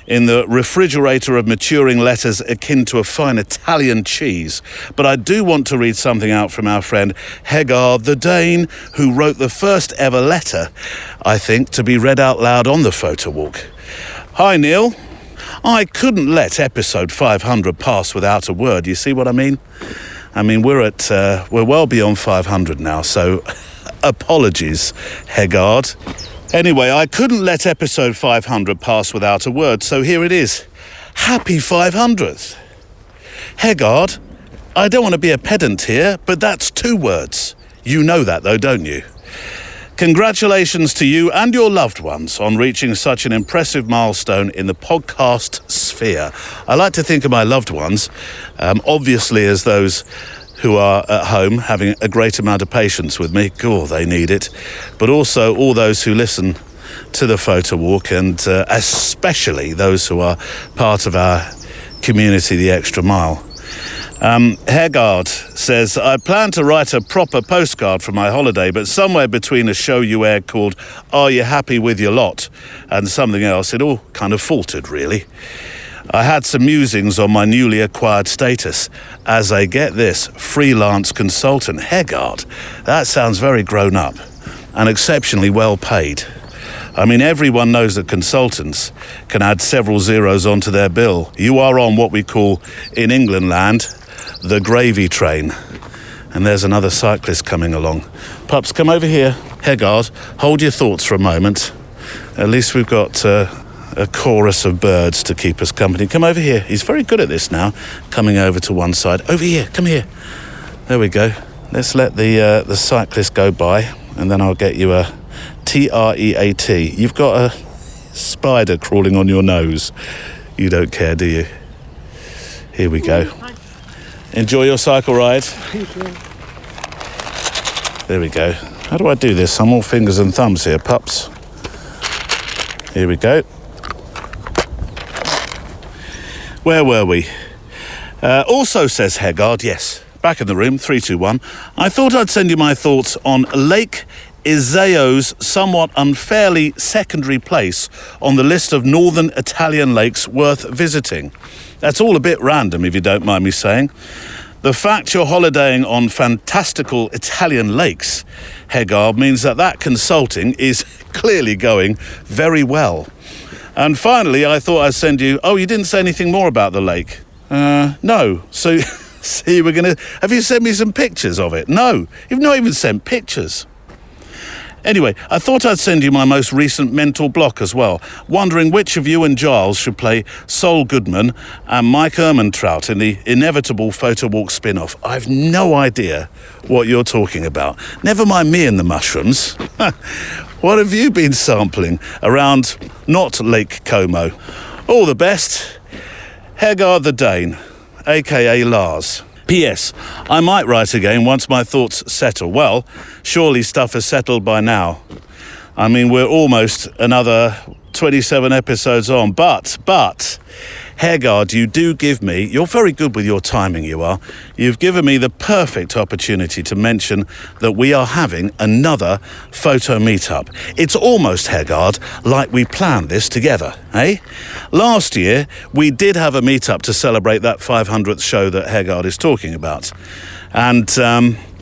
in the refrigerator of maturing letters akin to a fine Italian cheese. But I do want to read something out from our friend Hegaard the Dane, who wrote the first ever letter, I think, to be read out loud on the photo walk. Hi, Neil. I couldn't let episode 500 pass without a word. You see what I mean? I mean, we're well beyond 500 now, so Apologies, Hegaard. Anyway, I couldn't let episode 500 pass without a word, so here it is. Happy 500th. Hegaard, I don't want to be a pedant here, but that's 2 words. You know that though, don't you? Congratulations to you and your loved ones on reaching such an impressive milestone in the podcast sphere. I like to think of my loved ones, obviously as those who are at home having a great amount of patience with me. God, they need it. But also all those who listen to the photo walk, and especially those who are part of our community, the Extra Mile. Hegaard says, I plan to write a proper postcard for my holiday, but somewhere between a show you aired called Are You Happy With Your Lot and something else, it all kind of faltered, really. I had some musings on my newly acquired status as a, get this, freelance consultant. Hegaard, that sounds very grown up and exceptionally well paid. I mean, everyone knows that consultants can add several zeros onto their bill. You are on what we call, in England land, the gravy train. And there's another cyclist coming along. Pups, come over here. Hegaard, hold your thoughts for a moment. At least we've got a chorus of birds to keep us company. Come over here. He's very good at this now, coming over to one side. Over here, come here. There we go. Let's let the cyclist go by, and then I'll get you a TREAT. You've got a spider crawling on your nose. You don't care, do you? Here we go. Enjoy your cycle ride. Thank you. There we go. How do I do this? I'm all fingers and thumbs here, pups. Here we go. Where were we? Also says Hegaard, yes, back in the room, 321. I thought I'd send you my thoughts on Lake Isao's somewhat unfairly secondary place on the list of northern Italian lakes worth visiting. That's all a bit random, if you don't mind me saying. The fact you're holidaying on fantastical Italian lakes, Hegaard, means that consulting is clearly going very well. And finally, I thought I'd send you... Oh, you didn't say anything more about the lake? No. So you were going to... Have you sent me some pictures of it? No. You've not even sent pictures. Anyway, I thought I'd send you my most recent mental block as well, wondering which of you and Giles should play Sol Goodman and Mike Ehrmantraut in the inevitable Photo Walk spin-off. I've no idea what you're talking about. Never mind me and the mushrooms. What have you been sampling around not Lake Como? All the best. Hegaard the Dane, a.k.a. Lars. P.S. I might write again once my thoughts settle. Well, surely stuff has settled by now. I mean, we're almost another 27 episodes on, but, Hegaard, you do give me, you're very good with your timing, you are. You've given me the perfect opportunity to mention that we are having another photo meetup. It's almost, Hegaard, like we planned this together, eh? Last year, we did have a meetup to celebrate that 500th show that Hegaard is talking about. And,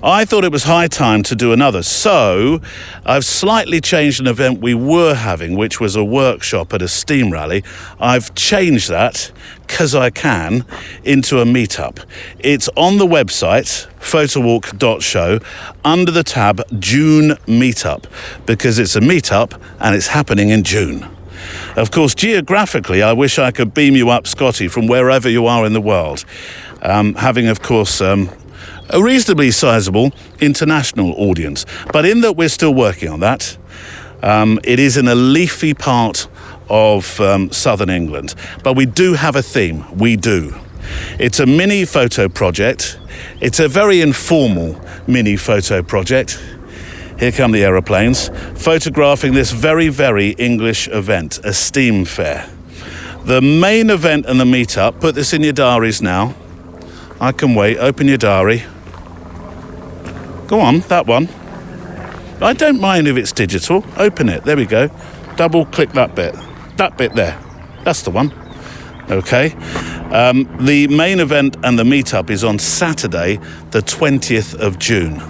I thought it was high time to do another, so I've slightly changed an event we were having, which was a workshop at a steam rally. I've changed that, because I can, into a meetup. It's on the website, photowalk.show, under the tab June Meetup, because it's a meetup and it's happening in June. Of course, geographically, I wish I could beam you up, Scotty, from wherever you are in the world. Having, of course... a reasonably sizable international audience. But in that we're still working on that, it is in a leafy part of southern England. But we do have a theme, we do. It's a mini photo project. It's a very informal mini photo project. Here come the aeroplanes, photographing this very, very English event, a steam fair. The main event and the meetup, put this in your diaries now. I can wait, open your diary. Go on, that one. I don't mind if it's digital. Open it, there we go. Double click that bit. That bit there. That's the one. Okay. The main event and the meetup is on Saturday, the 20th of June.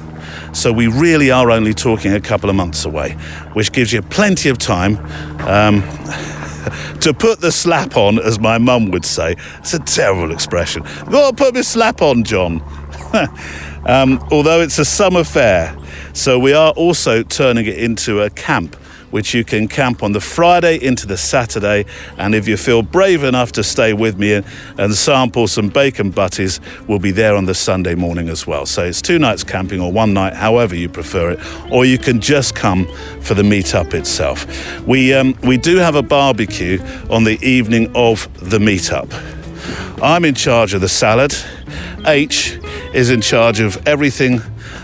So we really are only talking a couple of months away, which gives you plenty of time to put the slap on, as my mum would say. It's a terrible expression. Go on, put my slap on, John. Although it's a summer fair, So we are also turning it into a camp, which you can camp on the Friday into the Saturday. And if you feel brave enough to stay with me and sample some bacon butties, we'll be there on the Sunday morning as well. So it's 2 nights camping or 1 night, however you prefer it, or you can just come for the meetup itself. We do have a barbecue on the evening of the meetup. I'm in charge of the salad. H is in charge of everything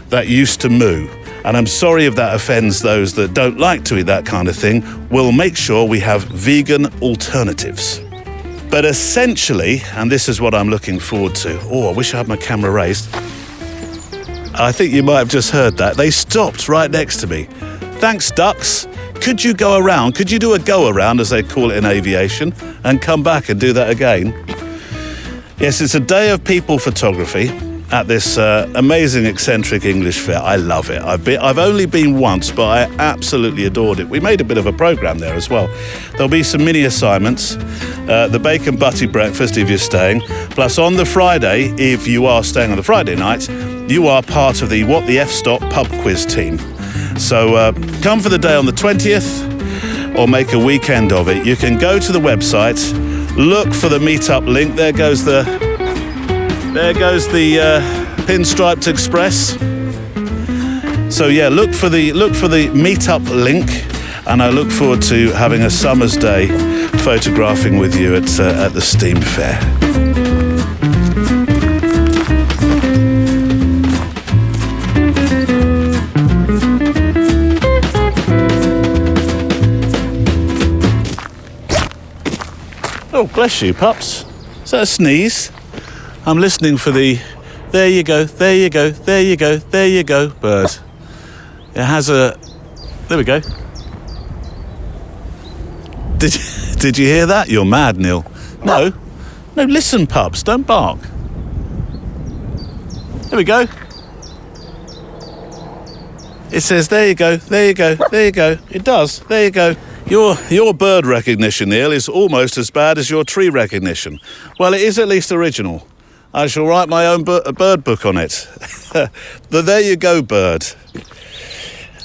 that used to moo. And I'm sorry if that offends those that don't like to eat that kind of thing. We'll make sure we have vegan alternatives. But essentially, and this is what I'm looking forward to. Oh, I wish I had my camera raised. I think you might have just heard that. They stopped right next to me. Thanks, ducks. Could you go around? Could you do a go around, as they call it in aviation, and come back and do that again? Yes, it's a day of people photography at this amazing eccentric English fair. I love it. I've only been once, but I absolutely adored it. We made a bit of a programme there as well. There'll be some mini assignments, the bacon butty breakfast if you're staying, plus on the Friday, if you are staying on the Friday night, you are part of the What the F Stop pub quiz team. So come for the day on the 20th or make a weekend of it. You can go to the website, look for the meetup link. There goes the Pinstriped Express. So yeah, look for the meetup link, and I look forward to having a summer's day photographing with you at the Steam Fair. Oh, bless you, pups. Is that a sneeze? I'm listening for the there you go, there you go, there you go, there you go bird. It has a... There we go. Did you hear that? You're mad, Neil. No, listen, pups, don't bark. There we go. It says, there you go, there you go, there you go. It does, there you go. Your bird recognition, Neil, is almost as bad as your tree recognition. Well, it is at least original. I shall write my own bird book on it. The There You Go bird.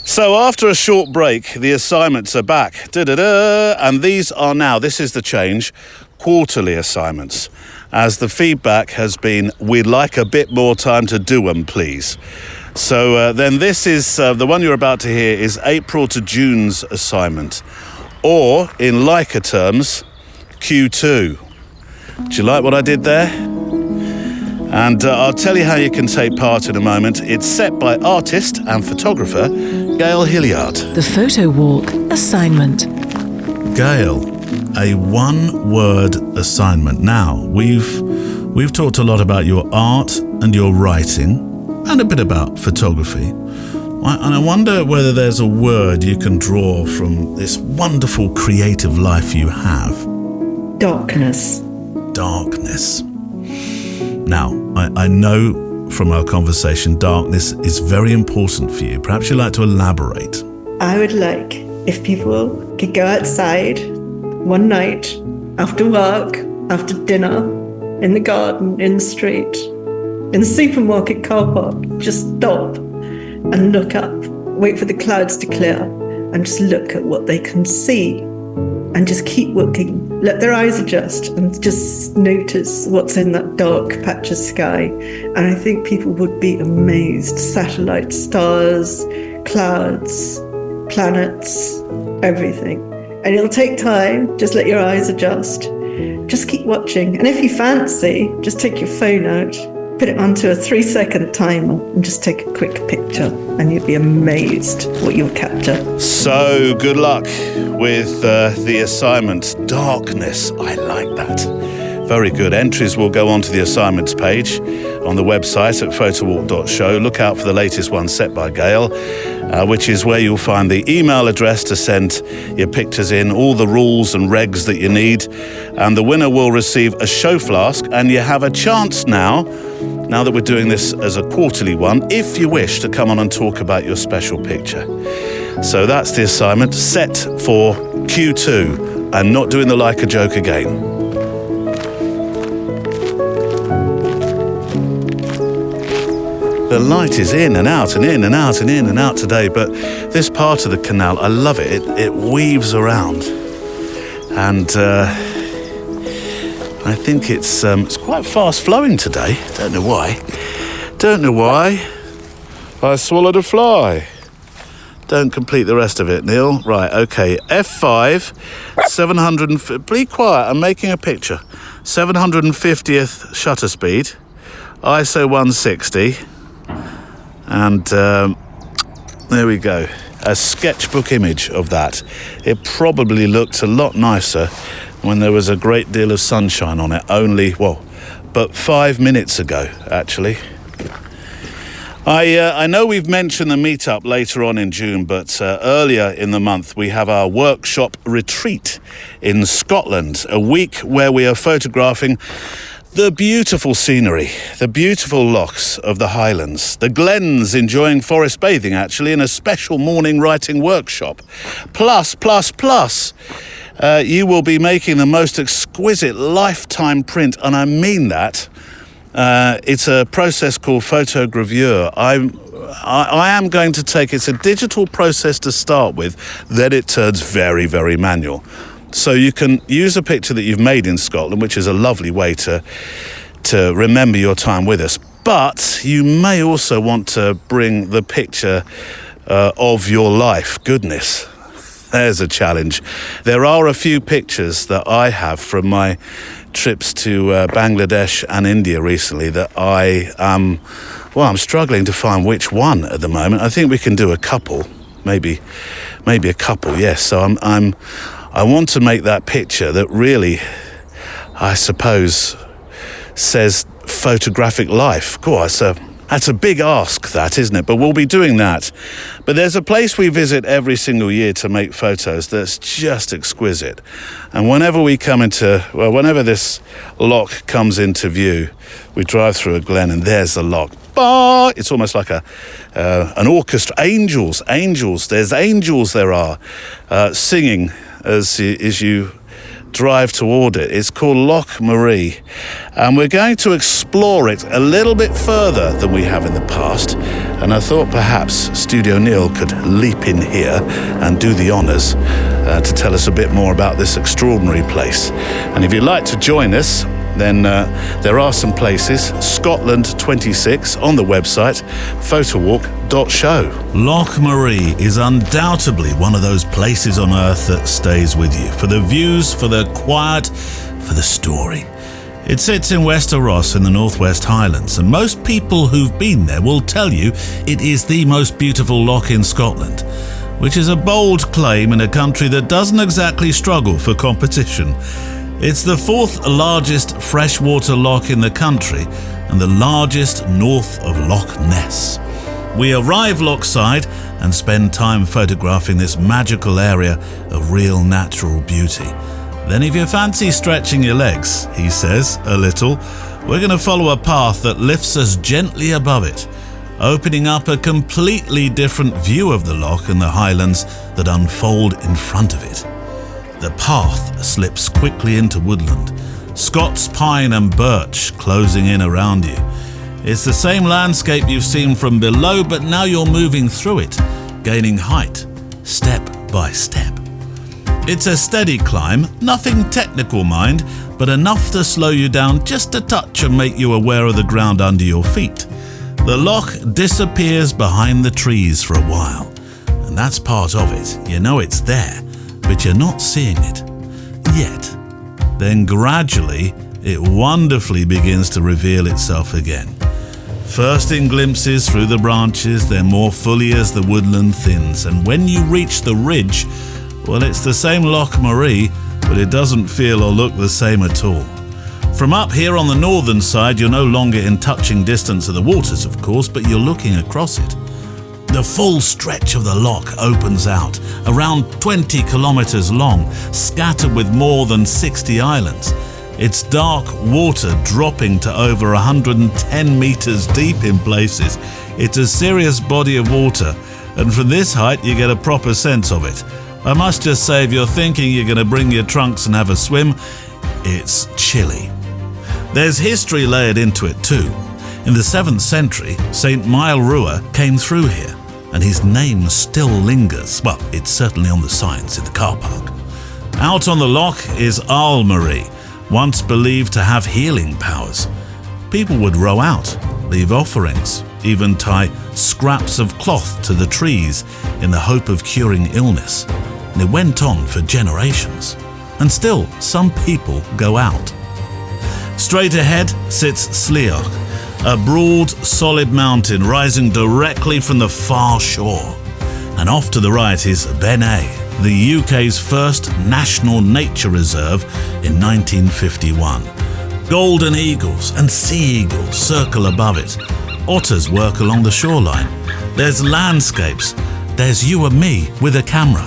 So after a short break, the assignments are back. And these are now, this is the change, quarterly assignments. As the feedback has been, we'd like a bit more time to do them, please. So then this is, the one you're about to hear is April to June's assignment. Or, in Leica terms, Q2. Do you like what I did there? And I'll tell you how you can take part in a moment. It's set by artist and photographer Gael Hillyard. The Photo Walk Assignment. Gael, a one-word assignment. Now, we've talked a lot about your art and your writing, and a bit about photography. And I wonder whether there's a word you can draw from this wonderful creative life you have. Darkness. Darkness. Now, I know from our conversation, darkness is very important for you. Perhaps you'd like to elaborate. I would like if people could go outside one night after work, after dinner, in the garden, in the street, in the supermarket car park, just stop and look up, wait for the clouds to clear, and just look at what they can see, and just keep looking. Let their eyes adjust and just notice what's in that dark patch of sky. And I think people would be amazed. Satellites, stars, clouds, planets, everything. And it'll take time. Just let your eyes adjust. Just keep watching. And if you fancy, just take your phone out, put it onto a 3-second timer and just take a quick picture, and you'll be amazed what you'll capture. So good luck with the assignment. Darkness, I like that. Very good. Entries will go onto the assignments page on the website at photowalk.show. Look out for the latest one set by Gael, which is where you'll find the email address to send your pictures in, all the rules and regs that you need, and the winner will receive a show flask. And you have a chance now that we're doing this as a quarterly one, if you wish to come on and talk about your special picture. So that's the assignment, set for Q2, and not doing the Leica joke again. The light is in and out and in and out and in and out today, but this part of the canal, I love it. It weaves around, and I think it's quite fast flowing today. Don't know why. I swallowed a fly. Don't complete the rest of it, Neil. Right, okay. F5, 700. Be quiet. I'm making a picture. 750th shutter speed, ISO 160, and there we go. A sketchbook image of that. It probably looked a lot nicer when there was a great deal of sunshine on it. But 5 minutes ago, actually. I know we've mentioned the meetup later on in June, but earlier in the month we have our workshop retreat in Scotland, a week where we are photographing the beautiful scenery, the beautiful lochs of the Highlands, the glens, enjoying forest bathing actually, in a special morning writing workshop. Plus, you will be making the most exquisite lifetime print, and I mean that. It's a process called photogravure. I am going to take, it's a digital process to start with, then it turns very, very manual. So you can use a picture that you've made in Scotland, which is a lovely way to remember your time with us. But you may also want to bring the picture of your life. Goodness, there's a challenge. There are a few pictures that I have from my trips to Bangladesh and India recently that I'm struggling to find which one at the moment. I think we can do a couple, maybe a couple, yes. So I want to make that picture that really, I suppose, says photographic life. Of course, that's a big ask, that, isn't it? But we'll be doing that. But there's a place we visit every single year to make photos that's just exquisite. And whenever whenever this loch comes into view, we drive through a glen and there's the loch. Bah! It's almost like an orchestra. Angels. There's angels there are singing as you drive toward it. It's called Loch Marie, and we're going to explore it a little bit further than we have in the past, and I thought perhaps Studio Neil could leap in here and do the honours to tell us a bit more about this extraordinary place. And if you'd like to join us, then there are some places. Scotland 26 on the website, photowalk.show. Loch Marie is undoubtedly one of those places on earth that stays with you, for the views, for the quiet, for the story. It sits in Wester Ross in the Northwest Highlands, and most people who've been there will tell you it is the most beautiful loch in Scotland, which is a bold claim in a country that doesn't exactly struggle for competition. It's the fourth largest freshwater loch in the country and the largest north of Loch Ness. We arrive lochside and spend time photographing this magical area of real natural beauty. Then if you fancy stretching your legs, he says, a little, we're going to follow a path that lifts us gently above it, opening up a completely different view of the loch and the highlands that unfold in front of it. The path slips quickly into woodland, Scots pine and birch closing in around you. It's the same landscape you've seen from below, but now you're moving through it, gaining height, step by step. It's a steady climb, nothing technical, mind, but enough to slow you down just a touch and make you aware of the ground under your feet. The loch disappears behind the trees for a while, and that's part of it. You know it's there, but you're not seeing it yet. Then gradually, it wonderfully begins to reveal itself again. First in glimpses through the branches, then more fully as the woodland thins, and when you reach the ridge, well, it's the same Loch Marie, but it doesn't feel or look the same at all. From up here on the northern side, you're no longer in touching distance of the waters, of course, but you're looking across it. The full stretch of the loch opens out, around 20 kilometres long, scattered with more than 60 islands. Its dark water dropping to over 110 metres deep in places. It's a serious body of water, and from this height you get a proper sense of it. I must just say, if you're thinking you're going to bring your trunks and have a swim, it's chilly. There's history layered into it too. In the 7th century, St. Maelrua came through here, and his name still lingers. Well, it's certainly on the signs in the car park. Out on the loch is Almarie, once believed to have healing powers. People would row out, leave offerings, even tie scraps of cloth to the trees in the hope of curing illness. And it went on for generations. And still, some people go out. Straight ahead sits Sleoch, a broad, solid mountain rising directly from the far shore. And off to the right is Benay, the UK's first national nature reserve in 1951. Golden eagles and sea eagles circle above it. Otters work along the shoreline. There's landscapes. There's you and me with a camera.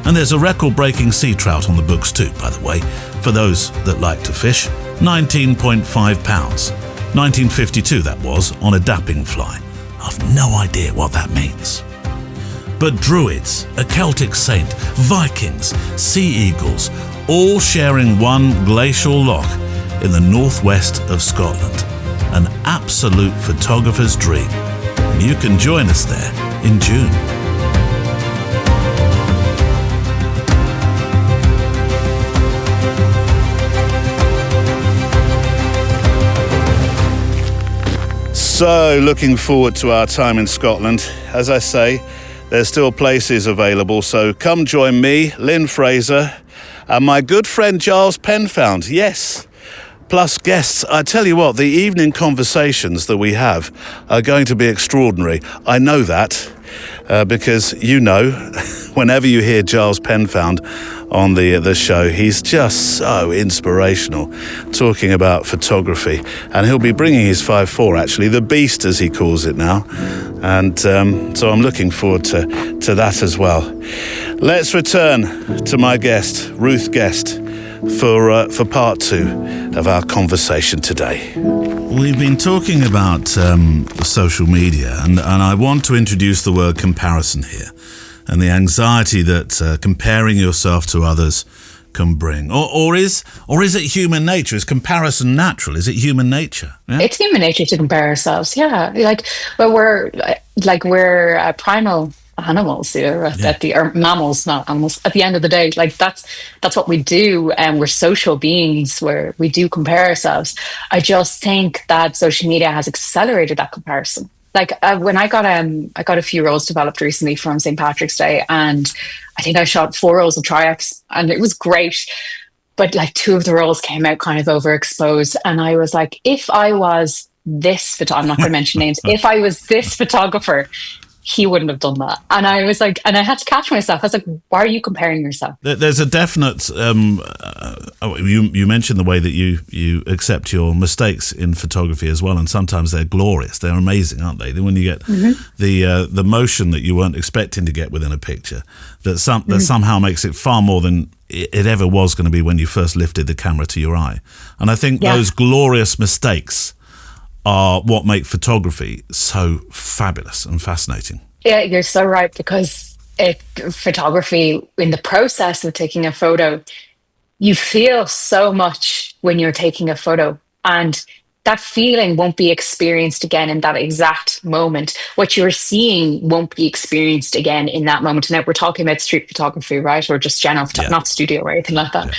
And there's a record-breaking sea trout on the books too, by the way, for those that like to fish. 19.5 pounds. 1952 that was, on a dapping fly. I've no idea what that means. But druids, a Celtic saint, Vikings, sea eagles, all sharing one glacial loch in the northwest of Scotland. An absolute photographer's dream. And you can join us there in June. So, looking forward to our time in Scotland. As I say, there's still places available, so come join me, Lynn Fraser, and my good friend Giles Penfound. Yes, plus guests. I tell you what, the evening conversations that we have are going to be extraordinary. I know that because, you know, whenever you hear Giles Penfound on the show, he's just so inspirational, talking about photography. And he'll be bringing his 5.4, actually, the beast as he calls it now. And so I'm looking forward to that as well. Let's return to my guest, Ruth Guest, for part 2 of our conversation today. We've been talking about social media, and I want to introduce the word comparison here, and the anxiety that comparing yourself to others can bring. Or is it human nature? Is comparison natural? Is it human nature? Yeah? It's human nature to compare ourselves. Yeah, we're primal animals here or mammals, not animals. At the end of the day, that's what we do, and we're social beings where we do compare ourselves. I just think that social media has accelerated that comparison. When I got a few roles developed recently from St. Patrick's Day, and I think I shot 4 rolls of triax, and it was great. But 2 of the rolls came out kind of overexposed, and I was like, if I was this I'm not going to mention names. If I was this photographer, he wouldn't have done that. And I was like, and I had to catch myself. I was like, why are you comparing yourself? There's a definite, you mentioned the way that you accept your mistakes in photography as well. And sometimes they're glorious. They're amazing, aren't they? When you get the motion that you weren't expecting to get within a picture, that somehow makes it far more than it ever was going to be when you first lifted the camera to your eye. And I think those glorious mistakes are what make photography so fabulous and fascinating. Yeah, you're so right, because photography, in the process of taking a photo, you feel so much when you're taking a photo, and that feeling won't be experienced again in that exact moment. What you're seeing won't be experienced again in that moment. Now we're talking about street photography, right? Or just general photography, not studio or anything like that.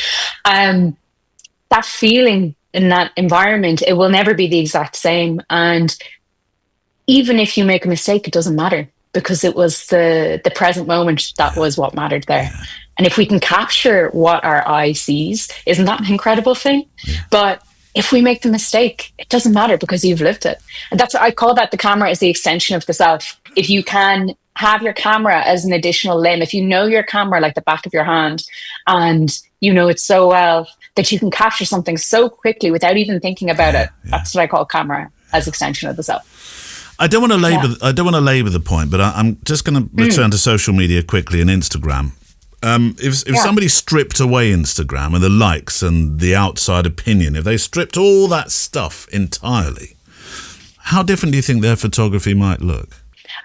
Yeah. That feeling in that environment, it will never be the exact same. And even if you make a mistake, it doesn't matter, because it was the present moment that was what mattered there. Yeah. And if we can capture what our eye sees, isn't that an incredible thing? Yeah. But if we make the mistake, it doesn't matter, because you've lived it. And that's what I call that. The camera is the extension of the self. If you can have your camera as an additional limb, if you know your camera like the back of your hand, and you know it so well that you can capture something so quickly without even thinking about it, that's what I call camera as extension of the self. I don't want to labor the point, but I'm just going to return to social media quickly and Instagram. If somebody stripped away Instagram and the likes and the outside opinion, if they stripped all that stuff entirely, how different do you think their photography might look?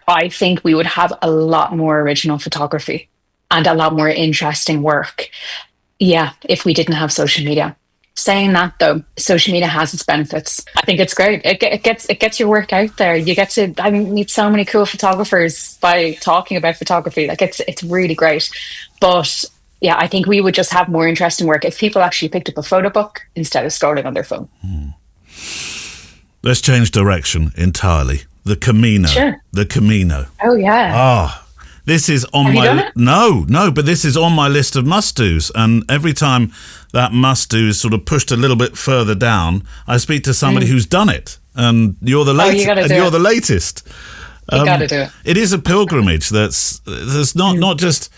I think we would have a lot more original photography and a lot more interesting work. Yeah, if we didn't have social media. Saying that though, social media has its benefits. I think it's great. It gets your work out there. You get to meet so many cool photographers by talking about photography. Like it's really great. But yeah, I think we would just have more interesting work if people actually picked up a photo book instead of scrolling on their phone. Let's change direction entirely. The Camino. Sure. The Camino. Oh yeah. This is on Have you done it? No, but this is on my list of must-dos, and every time that must-do is sort of pushed a little bit further down, I speak to somebody who's done it, and you're the latest. You're the latest. You got to do it. It is a pilgrimage that's not just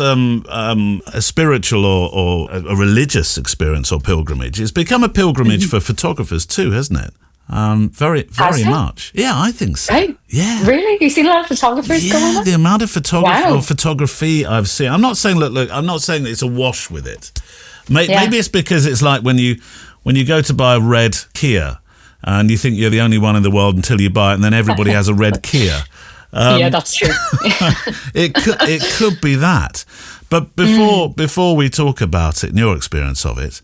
a spiritual or a religious experience or pilgrimage. It's become a pilgrimage for photographers too, hasn't it? Very much. Yeah, I think so. Right? Yeah. Really? You've seen a lot of photographers go on that? The amount of photography Wow. I've seen. I'm not saying I'm not saying that it's a wash with it. Maybe it's because it's like when you go to buy a red Kia and you think you're the only one in the world until you buy it, and then everybody has a red Kia. Yeah, that's true. It could be that. But before we talk about it and your experience of it,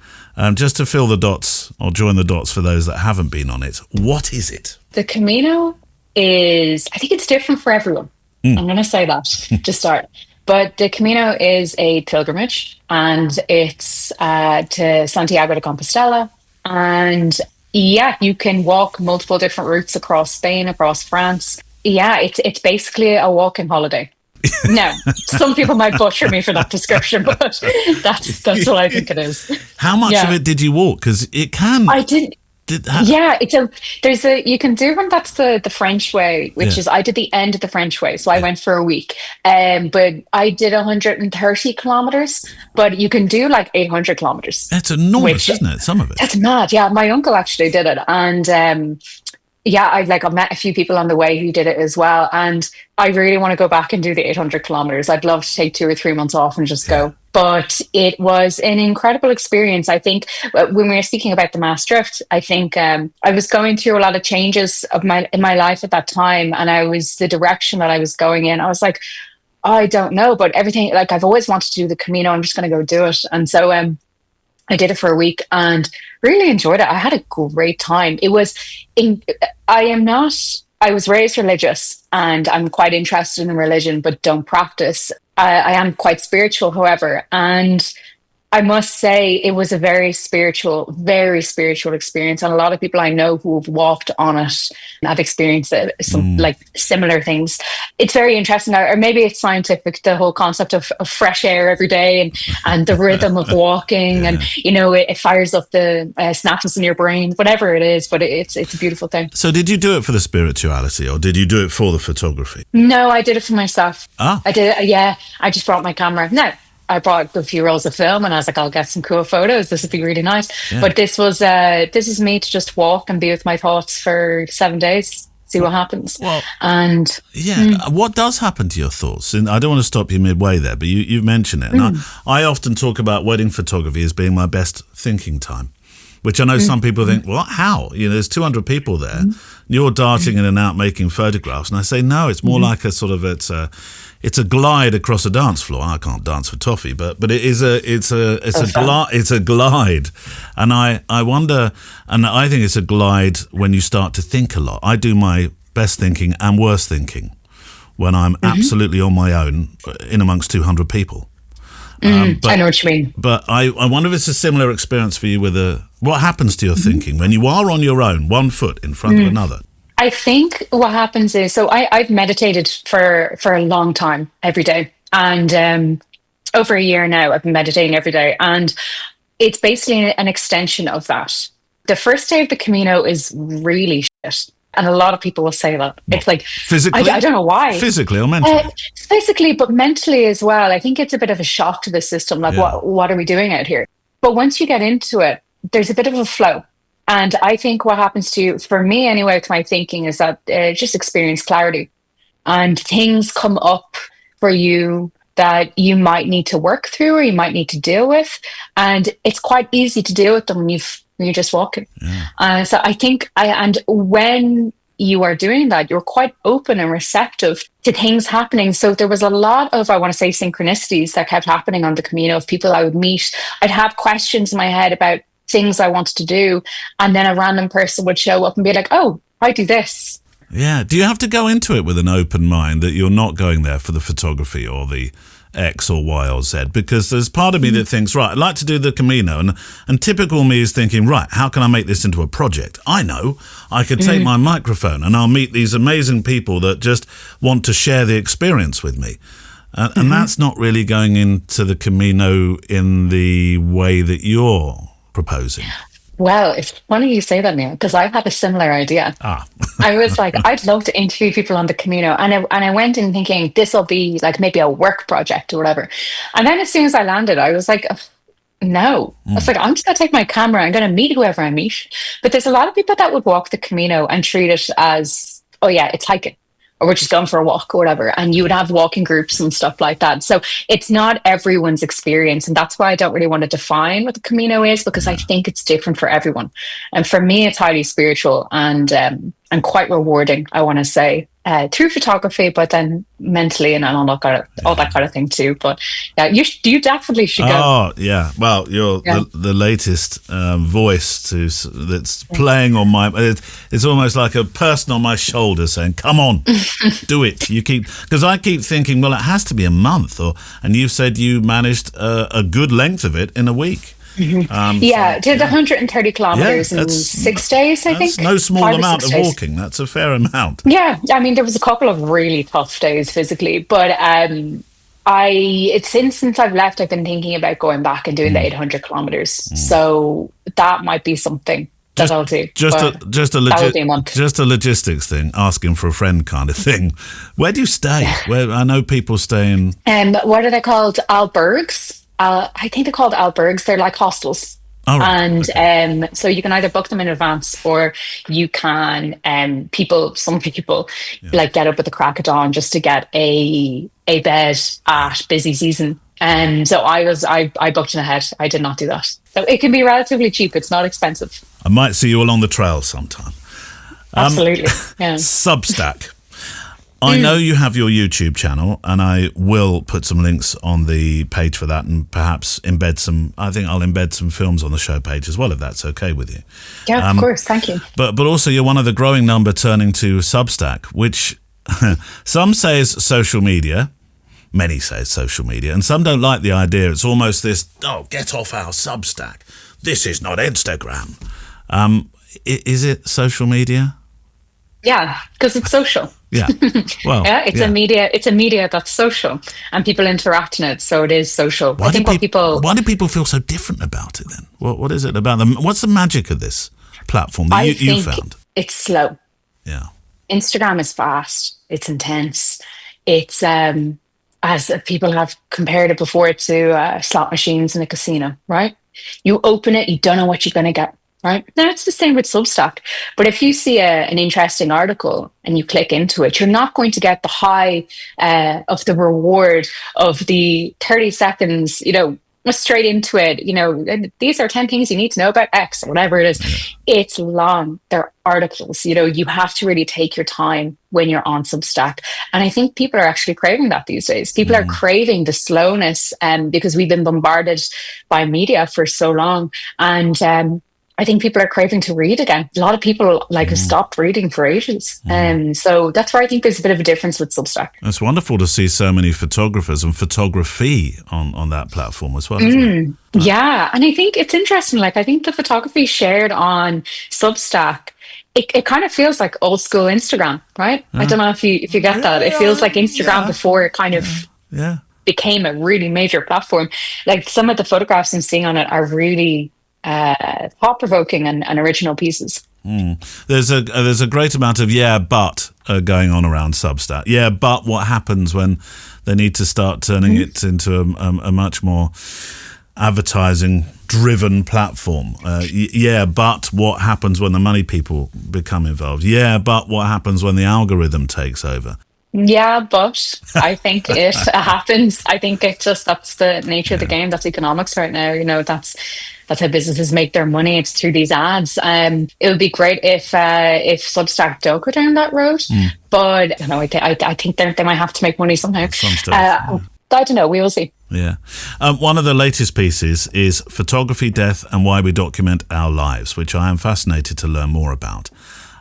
just to fill the dots or join the dots for those that haven't been on it, what is it? The Camino I think it's different for everyone. I'm going to say that to start. But the Camino is a pilgrimage, and it's to Santiago de Compostela. And yeah, you can walk multiple different routes across Spain, across France. Yeah, it's basically a walking holiday. Now, some people might butcher me for that description, but that's what I think it is. How much of it did you walk? Because it can. I didn't. Yeah, you can do one that's the French way, which is I did the end of the French way, so I went for a week. But I did 130 kilometers, but you can do like 800 kilometers. That's enormous, isn't it? Some of it. That's mad. Yeah, my uncle actually did it, and I met a few people on the way who did it as well, and I really want to go back and do the 800 kilometers. I'd love to take 2 or 3 months off and just go. But it was an incredible experience. I think when we were speaking about the mass drift, I think I was going through a lot of changes in my life at that time, and the direction that I was going in. I was like, I don't know, but everything, like I've always wanted to do the Camino. I'm just going to go do it. And so I did it for a week and really enjoyed it. I had a great time. I was raised religious, and I'm quite interested in religion, but don't practice. I am quite spiritual, however, and I must say it was a very spiritual experience. And a lot of people I know who have walked on it have experienced some like similar things. It's very interesting, or maybe it's scientific, the whole concept of fresh air every day and the rhythm of walking and, it fires up the synapses in your brain, whatever it is, but it's a beautiful thing. So did you do it for the spirituality or did you do it for the photography? No, I did it for myself. I did it. Yeah. I just brought my camera. No. I brought a few rolls of film and I was like, I'll get some cool photos. This would be really nice. Yeah. But this is me to just walk and be with my thoughts for 7 days, see what happens. Well, and what does happen to your thoughts? And I don't want to stop you midway there, but you've mentioned it. And I often talk about wedding photography as being my best thinking time, which I know some people think, well, how? There's 200 people there. You're darting in and out making photographs. And I say, no, it's more like a sort of, it's a glide across a dance floor. I can't dance for toffee, but it's a glide. And I wonder, and I think it's a glide when you start to think a lot. I do my best thinking and worst thinking when I'm absolutely on my own in amongst 200 people. I know what you mean. But I wonder if it's a similar experience for you with what happens to your thinking when you are on your own, one foot in front of another? I think what happens is, so I've meditated for a long time, every day. And over a year now, I've been meditating every day. And it's basically an extension of that. The first day of the Camino is really shit. And a lot of people will say that. It's like, physically? I don't know why. Physically or mentally? Physically, but mentally as well. I think it's a bit of a shock to the system. Like, what are we doing out here? But once you get into it, there's a bit of a flow. And I think what happens to you, for me anyway, with my thinking is that just experience clarity. And things come up for you that you might need to work through or you might need to deal with. And it's quite easy to deal with them when you're just walking. Yeah. So I think, and when you are doing that, you're quite open and receptive to things happening. So there was a lot of, I want to say, synchronicities that kept happening on the Camino of people I would meet. I'd have questions in my head about things I wanted to do. And then a random person would show up and be like, oh, I do this. Yeah. Do you have to go into it with an open mind that you're not going there for the photography or the X or Y or Z? Because there's part of me that thinks, right, I'd like to do the Camino, and typical me is thinking, right, how can I make this into a project? I know I could take my microphone and I'll meet these amazing people that just want to share the experience with me. And that's not really going into the Camino in the way that you're proposing. Well, it's funny you say that, Neil, because I had a similar idea. I was like, I'd love to interview people on the Camino. And I went in thinking this will be like maybe a work project or whatever. And then as soon as I landed, I was like, no. I was like, I'm just going to take my camera. I'm going to meet whoever I meet. But there's a lot of people that would walk the Camino and treat it as, oh yeah, it's hiking, or we're just going for a walk or whatever. And you would have walking groups and stuff like that. So it's not everyone's experience. And that's why I don't really want to define what the Camino is, because I think it's different for everyone. And for me, it's highly spiritual and quite rewarding, I want to say, through photography, but then mentally and all that kind of thing too. But yeah, you definitely should go. Oh yeah, well, you're the latest voice that's playing on my. It's almost like a person on my shoulder saying, "Come on, do it." Because I keep thinking, well, it has to be a month, and you said you managed a good length of it in a week. Did 130 kilometers in 6 days, I think. That's no small amount of walking. That's a fair amount. Yeah, I mean, there was a couple of really tough days physically, but since I've left, I've been thinking about going back and doing the 800 kilometers. So that might be something that I'll do. Just a logistics thing, asking for a friend kind of thing. Where do you stay? Where I know people stay in. What are they called? Albergs. I think they're called albergs. They're like hostels. Oh, right. And so you can either book them in advance, or you can some people like get up at the crack of dawn just to get a bed at busy season. And so I booked in ahead. I did not do that. So it can be relatively cheap. It's not expensive. I might see you along the trail sometime. Absolutely. Yeah. Substack. I know you have your YouTube channel, and I will put some links on the page for that, and perhaps I think I'll embed some films on the show page as well, if that's okay with you. Yeah, of course. Thank you. But also you're one of the growing number turning to Substack, which some say is social media. Many say it's social media, and some don't like the idea. It's almost this, get off our Substack. This is not Instagram. Is it social media? Yeah, because it's social. Yeah, well, it's a media that's social, and people interact in it, so it is social. Why do people feel so different about it then? What is it about them? What's the magic of this platform that you found? It's slow. Yeah, Instagram is fast. It's intense. It's as people have compared it before to slot machines in a casino, right? You open it, you don't know what you're going to get. Right. Now it's the same with Substack. But if you see an interesting article and you click into it, you're not going to get the high of the reward of the 30 seconds, straight into it. These are 10 things you need to know about X or whatever it is. Yeah. It's long. They're articles. You have to really take your time when you're on Substack. And I think people are actually craving that these days. People are craving the slowness because we've been bombarded by media for so long. And I think people are craving to read again. A lot of people have stopped reading for ages. So that's where I think there's a bit of a difference with Substack. It's wonderful to see so many photographers and photography on that platform as well, isn't it? Yeah, and I think it's interesting. I think the photography shared on Substack, it kind of feels like old school Instagram, right? I don't know if you get that. It feels like Instagram before it kind of became a really major platform. Like some of the photographs I'm seeing on it are really thought-provoking and original pieces. There's a great amount of but going on around Substack. Yeah, but what happens when they need to start turning it into a much more advertising-driven platform? But what happens when the money people become involved? Yeah, but what happens when the algorithm takes over? Yeah, but I think it happens. I think that's the nature of the game. That's economics right now. That's how businesses make their money. It's through these ads. It would be great if Substack don't go down that road. But I think they might have to make money somehow. I don't know. We will see. Yeah. One of the latest pieces is Photography, Death and Why We Document Our Lives, which I am fascinated to learn more about.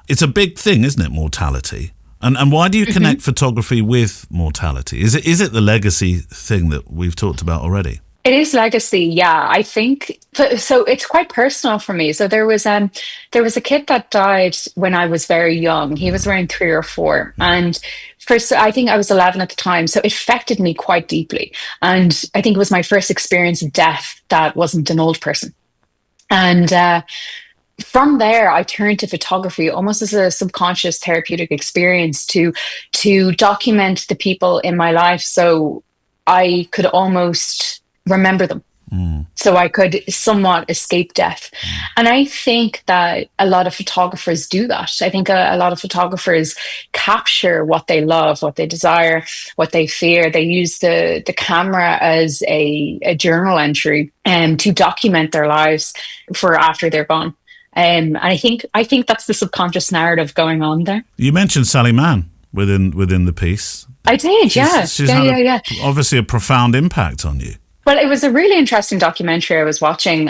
It's a big thing, isn't it, mortality? And why do you connect photography with mortality? Is it the legacy thing that we've talked about already? It is legacy, yeah. I think so. It's quite personal for me. So there was a kid that died when I was very young. He was around 3 or 4, and first, I think I was 11 at the time. So it affected me quite deeply, and I think it was my first experience of death that wasn't an old person. And from there, I turned to photography almost as a subconscious therapeutic experience to document the people in my life, so I could almost remember them. So I could somewhat escape death. And I think that a lot of photographers do that. I think a lot of photographers capture what they love, what they desire, what they fear. They use the camera as a journal entry to document their lives for after they're gone. And I think that's the subconscious narrative going on there. You mentioned Sally Mann within the piece. I did, yeah. She's obviously a profound impact on you. Well, it was a really interesting documentary I was watching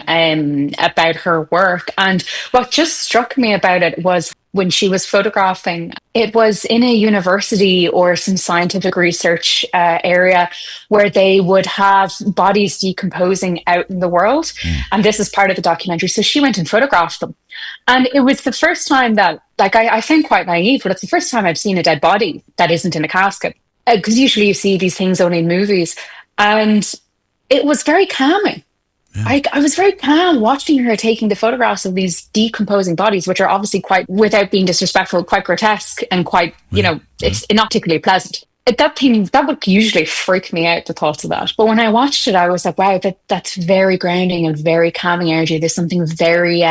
about her work. And what just struck me about it was when she was photographing, it was in a university or some scientific research area where they would have bodies decomposing out in the world. And this is part of the documentary. So she went and photographed them. And it was the first time that, like, I sound quite naive, but it's the first time I've seen a dead body that isn't in a casket. Because usually you see these things only in movies. And it was very calming. Yeah. I was very calm watching her taking the photographs of these decomposing bodies, which are obviously quite, without being disrespectful, quite grotesque and quite, it's not particularly pleasant. That would usually freak me out, the thoughts of that. But when I watched it, I was like, wow, that's very grounding and very calming energy. There's something very,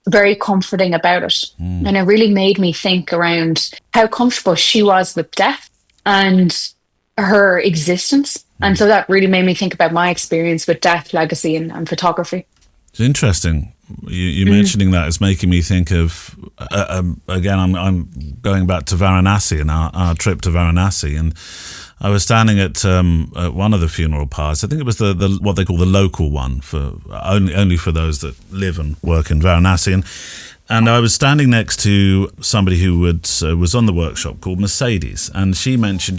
very comforting about it. And it really made me think around how comfortable she was with death and her existence. And so that really made me think about my experience with death, legacy, and photography. It's interesting. You mentioning that is making me think of, again, I'm going back to Varanasi and our trip to Varanasi. And I was standing at one of the funeral pyres. I think it was the what they call the local one, for only for those that live and work in Varanasi. And I was standing next to somebody who was on the workshop called Mercedes, and she mentioned,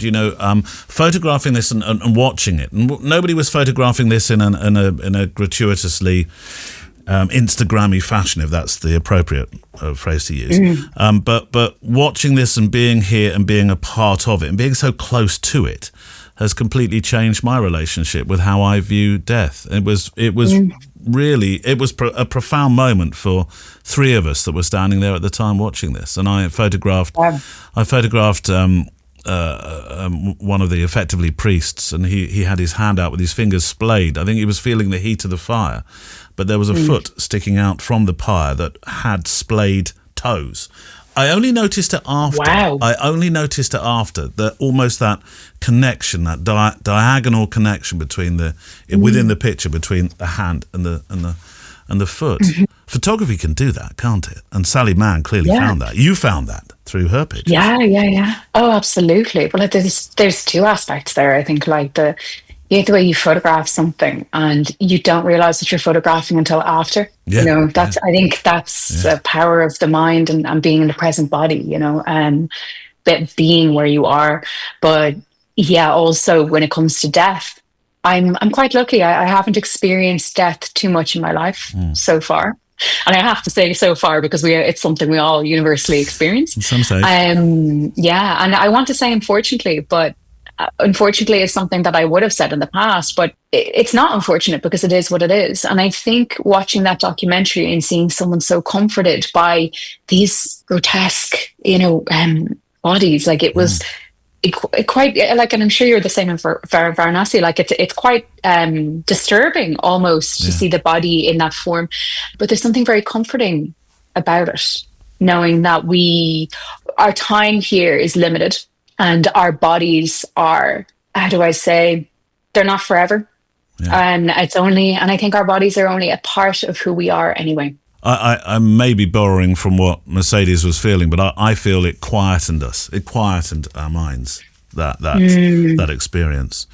photographing this and watching it. And nobody was photographing this in a gratuitously Instagrammy fashion, if that's the appropriate phrase to use. But watching this and being here and being a part of it and being so close to it has completely changed my relationship with how I view death. It was really a profound moment for 3 of us that were standing there at the time watching this. And I photographed one of the effectively priests, and he had his hand out with his fingers splayed. I think he was feeling the heat of the fire, but there was a foot sticking out from the pyre that had splayed toes. I only noticed it after. Wow. I only noticed it after, that almost that connection, that diagonal connection between within the picture between the hand and the foot. Photography can do that, can't it? And Sally Mann clearly found that. You found that through her pictures. Yeah. Oh, absolutely. Well, there's 2 aspects there. I think, like the way you photograph something and you don't realize that you're photographing until after. I think that's the power of the mind and being in the present body, being where you are. But yeah, also when it comes to death, I'm quite lucky. I haven't experienced death too much in my life so far. And I have to say so far because it's something we all universally experience. Some say. And I want to say unfortunately, but unfortunately is something that I would have said in the past, but it's not unfortunate because it is what it is. And I think watching that documentary and seeing someone so comforted by these grotesque, bodies, like it was quite like, and I'm sure you're the same in Varanasi, like it's quite disturbing almost to see the body in that form. But there's something very comforting about it, knowing that our time here is limited. And our bodies are, how do I say, they're not forever. Yeah. And I think our bodies are only a part of who we are anyway. I may be borrowing from what Mercedes was feeling, but I feel it quietened us. It quietened our minds. that experience.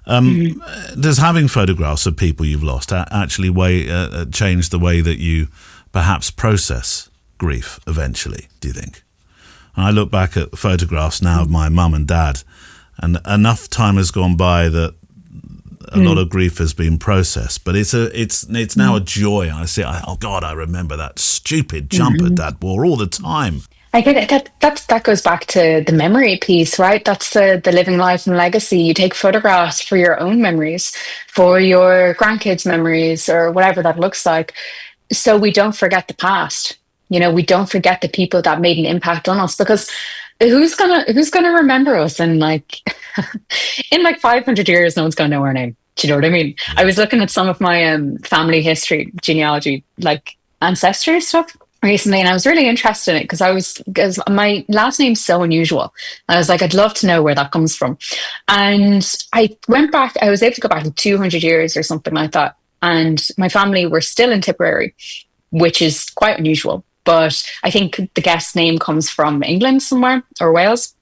Does having photographs of people you've lost actually change the way that you perhaps process grief eventually, do you think? I look back at photographs now of my mum and dad, and enough time has gone by that a lot of grief has been processed, but it's now a joy. I see, oh God, I remember that stupid jumper Dad wore all the time. I get it. That goes back to the memory piece, right? That's the living life and legacy. You take photographs for your own memories, for your grandkids' memories, or whatever that looks like. So we don't forget the past. You know, we don't forget the people that made an impact on us, because who's gonna remember us in like 500 years? No one's gonna know our name. Do you know what I mean? I was looking at some of my family history, genealogy, like ancestry stuff recently, and I was really interested in it because my last name's so unusual. I was like, I'd love to know where that comes from. And I went back, I was able to go back to 200 years or something like that. And my family were still in Tipperary, which is quite unusual. But I think the Guest name comes from England somewhere, or Wales.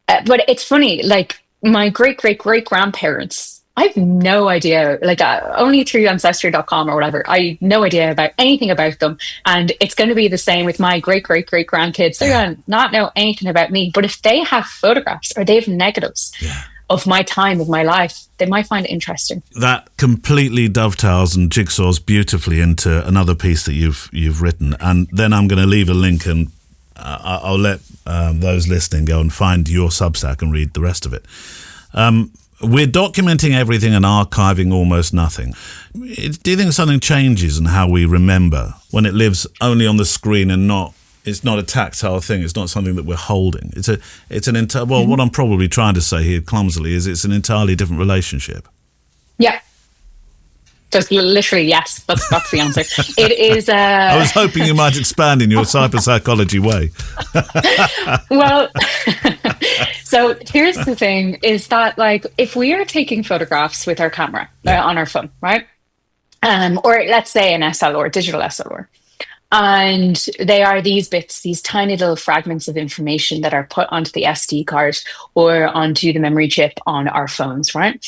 But it's funny, like my great-great-great-grandparents, I have no idea, like only through ancestry.com or whatever, I have no idea about anything about them. And it's going to be the same with my great-great-great-grandkids. They're going to not know anything about me. But if they have photographs or they have negatives of my time, of my life, they might find it interesting. That completely dovetails and jigsaws beautifully into another piece that you've written. And then I'm going to leave a link, and I'll let those listening go and find your Substack and read the rest of it. We're documenting everything and archiving almost nothing. Do you think something changes in how we remember when it lives only on the screen and it's not a tactile thing? It's not something that we're holding. What I'm probably trying to say here clumsily is it's an entirely different relationship. Yeah. Just literally, yes, that's the answer. It is. I was hoping you might expand in your cyberpsychology way. Well, so here's the thing: is that like if we are taking photographs with our camera on our phone, right, or let's say an SLR, digital SLR, and they are these bits, these tiny little fragments of information that are put onto the SD card or onto the memory chip on our phones, right?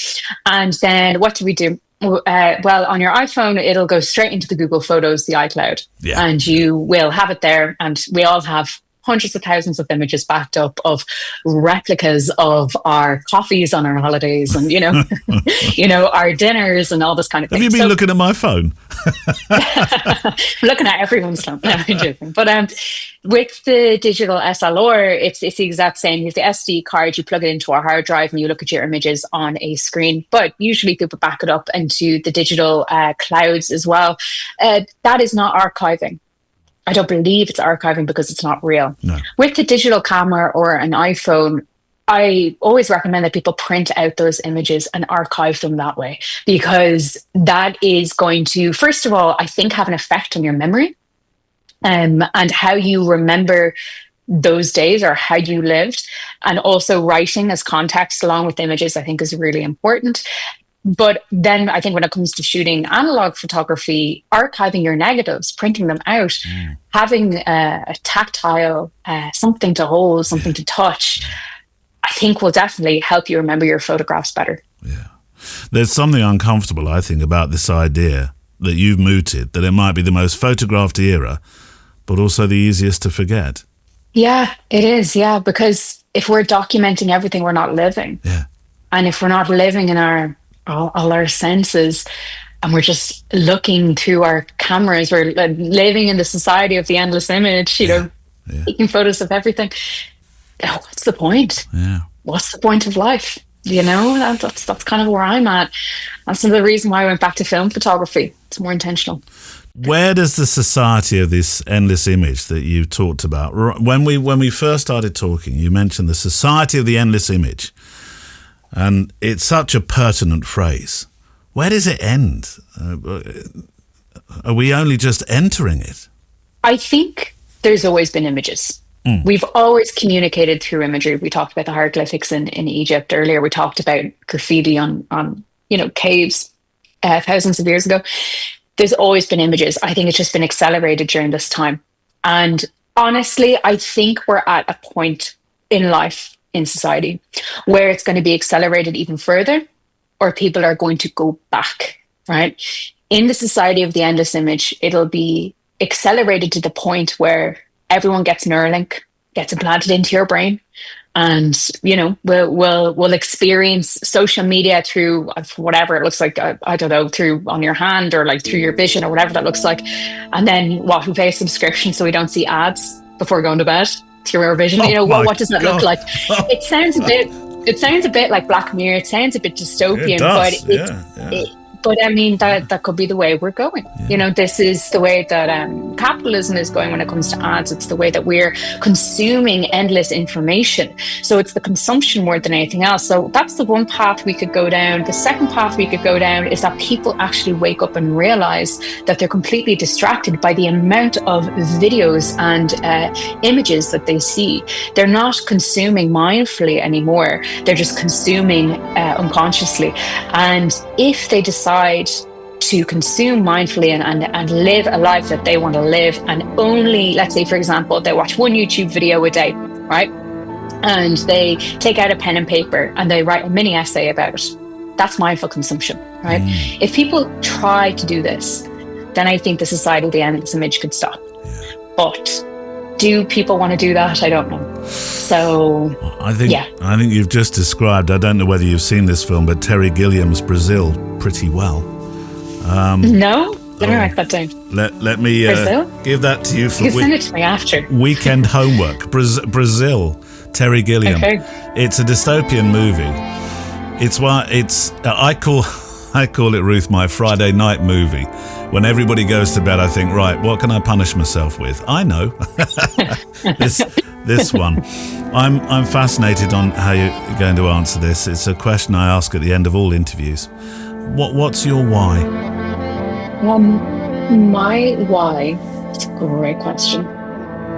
And then what do? Well, on your iPhone, it'll go straight into the Google Photos, the iCloud, and you will have it there. And we all have hundreds of thousands of images backed up of replicas of our coffees on our holidays, and our dinners and all this kind of thing. Have you been looking at my phone? I'm looking at everyone's phone. No, I'm joking. But with the digital SLR, it's the exact same. You have the SD card, you plug it into a hard drive, and you look at your images on a screen. But usually people back it up into the digital clouds as well. That is not archiving. I don't believe it's archiving because it's not real. No. With the digital camera or an iPhone, I always recommend that people print out those images and archive them that way, because that is going to, first of all, I think have an effect on your memory and how you remember those days or how you lived. And also writing as context along with images, I think is really important. But then I think when it comes to shooting analog photography, archiving your negatives, printing them out, having a tactile, something to hold, something to touch, I think will definitely help you remember your photographs better. Yeah. There's something uncomfortable, I think, about this idea that you've mooted, that it might be the most photographed era, but also the easiest to forget. Yeah, it is. Yeah, because if we're documenting everything, we're not living. Yeah. And if we're not living in all our senses, and we're just looking through our cameras, we're living in the society of the endless image, taking photos of everything. What's the point? Yeah. What's the point of life? That's kind of where I'm at. That's the reason why I went back to film photography. It's more intentional. Where does the society of this endless image that you talked about, when we first started talking, you mentioned the society of the endless image. And it's such a pertinent phrase. Where does it end? Are we only just entering it? I think there's always been images. We've always communicated through imagery. We talked about the hieroglyphics in Egypt earlier. We talked about graffiti on caves thousands of years ago. There's always been images. I think it's just been accelerated during this time. And honestly, I think we're at a point in life in society, where it's going to be accelerated even further, or people are going to go back, right? In the society of the endless image, it'll be accelerated to the point where everyone gets Neuralink, gets implanted into your brain, and we'll experience social media through whatever it looks like. I don't know, through on your hand or like through your vision or whatever that looks like. And then we pay a subscription so we don't see ads before going to bed through our vision. What does that look like? It sounds a bit like Black Mirror. It sounds a bit dystopian, but I mean, that could be the way we're going. Yeah. This is the way that capitalism is going when it comes to ads. It's the way that we're consuming endless information. So it's the consumption more than anything else. So that's the one path we could go down. The second path we could go down is that people actually wake up and realize that they're completely distracted by the amount of videos and images that they see. They're not consuming mindfully anymore. They're just consuming unconsciously. And if they decide to consume mindfully and live a life that they want to live, and only, let's say, for example, they watch one YouTube video a day, right? And they take out a pen and paper and they write a mini essay about it. That's mindful consumption, right? If people try to do this, then I think the society of the endless image could stop. But do people want to do that? I don't know. So I think you've just described, I don't know whether you've seen this film, but Terry Gilliam's Brazil pretty well. No? Let me write that down. Let me give that to you for send it to me after. Weekend homework. Brazil, Terry Gilliam. Okay. It's a dystopian movie. I call it, Ruth, my Friday night movie. When everybody goes to bed, I think, right, what can I punish myself with? I know. this one. I'm fascinated on how you're going to answer this. It's a question I ask at the end of all interviews. What's your why? My why, it's a great question.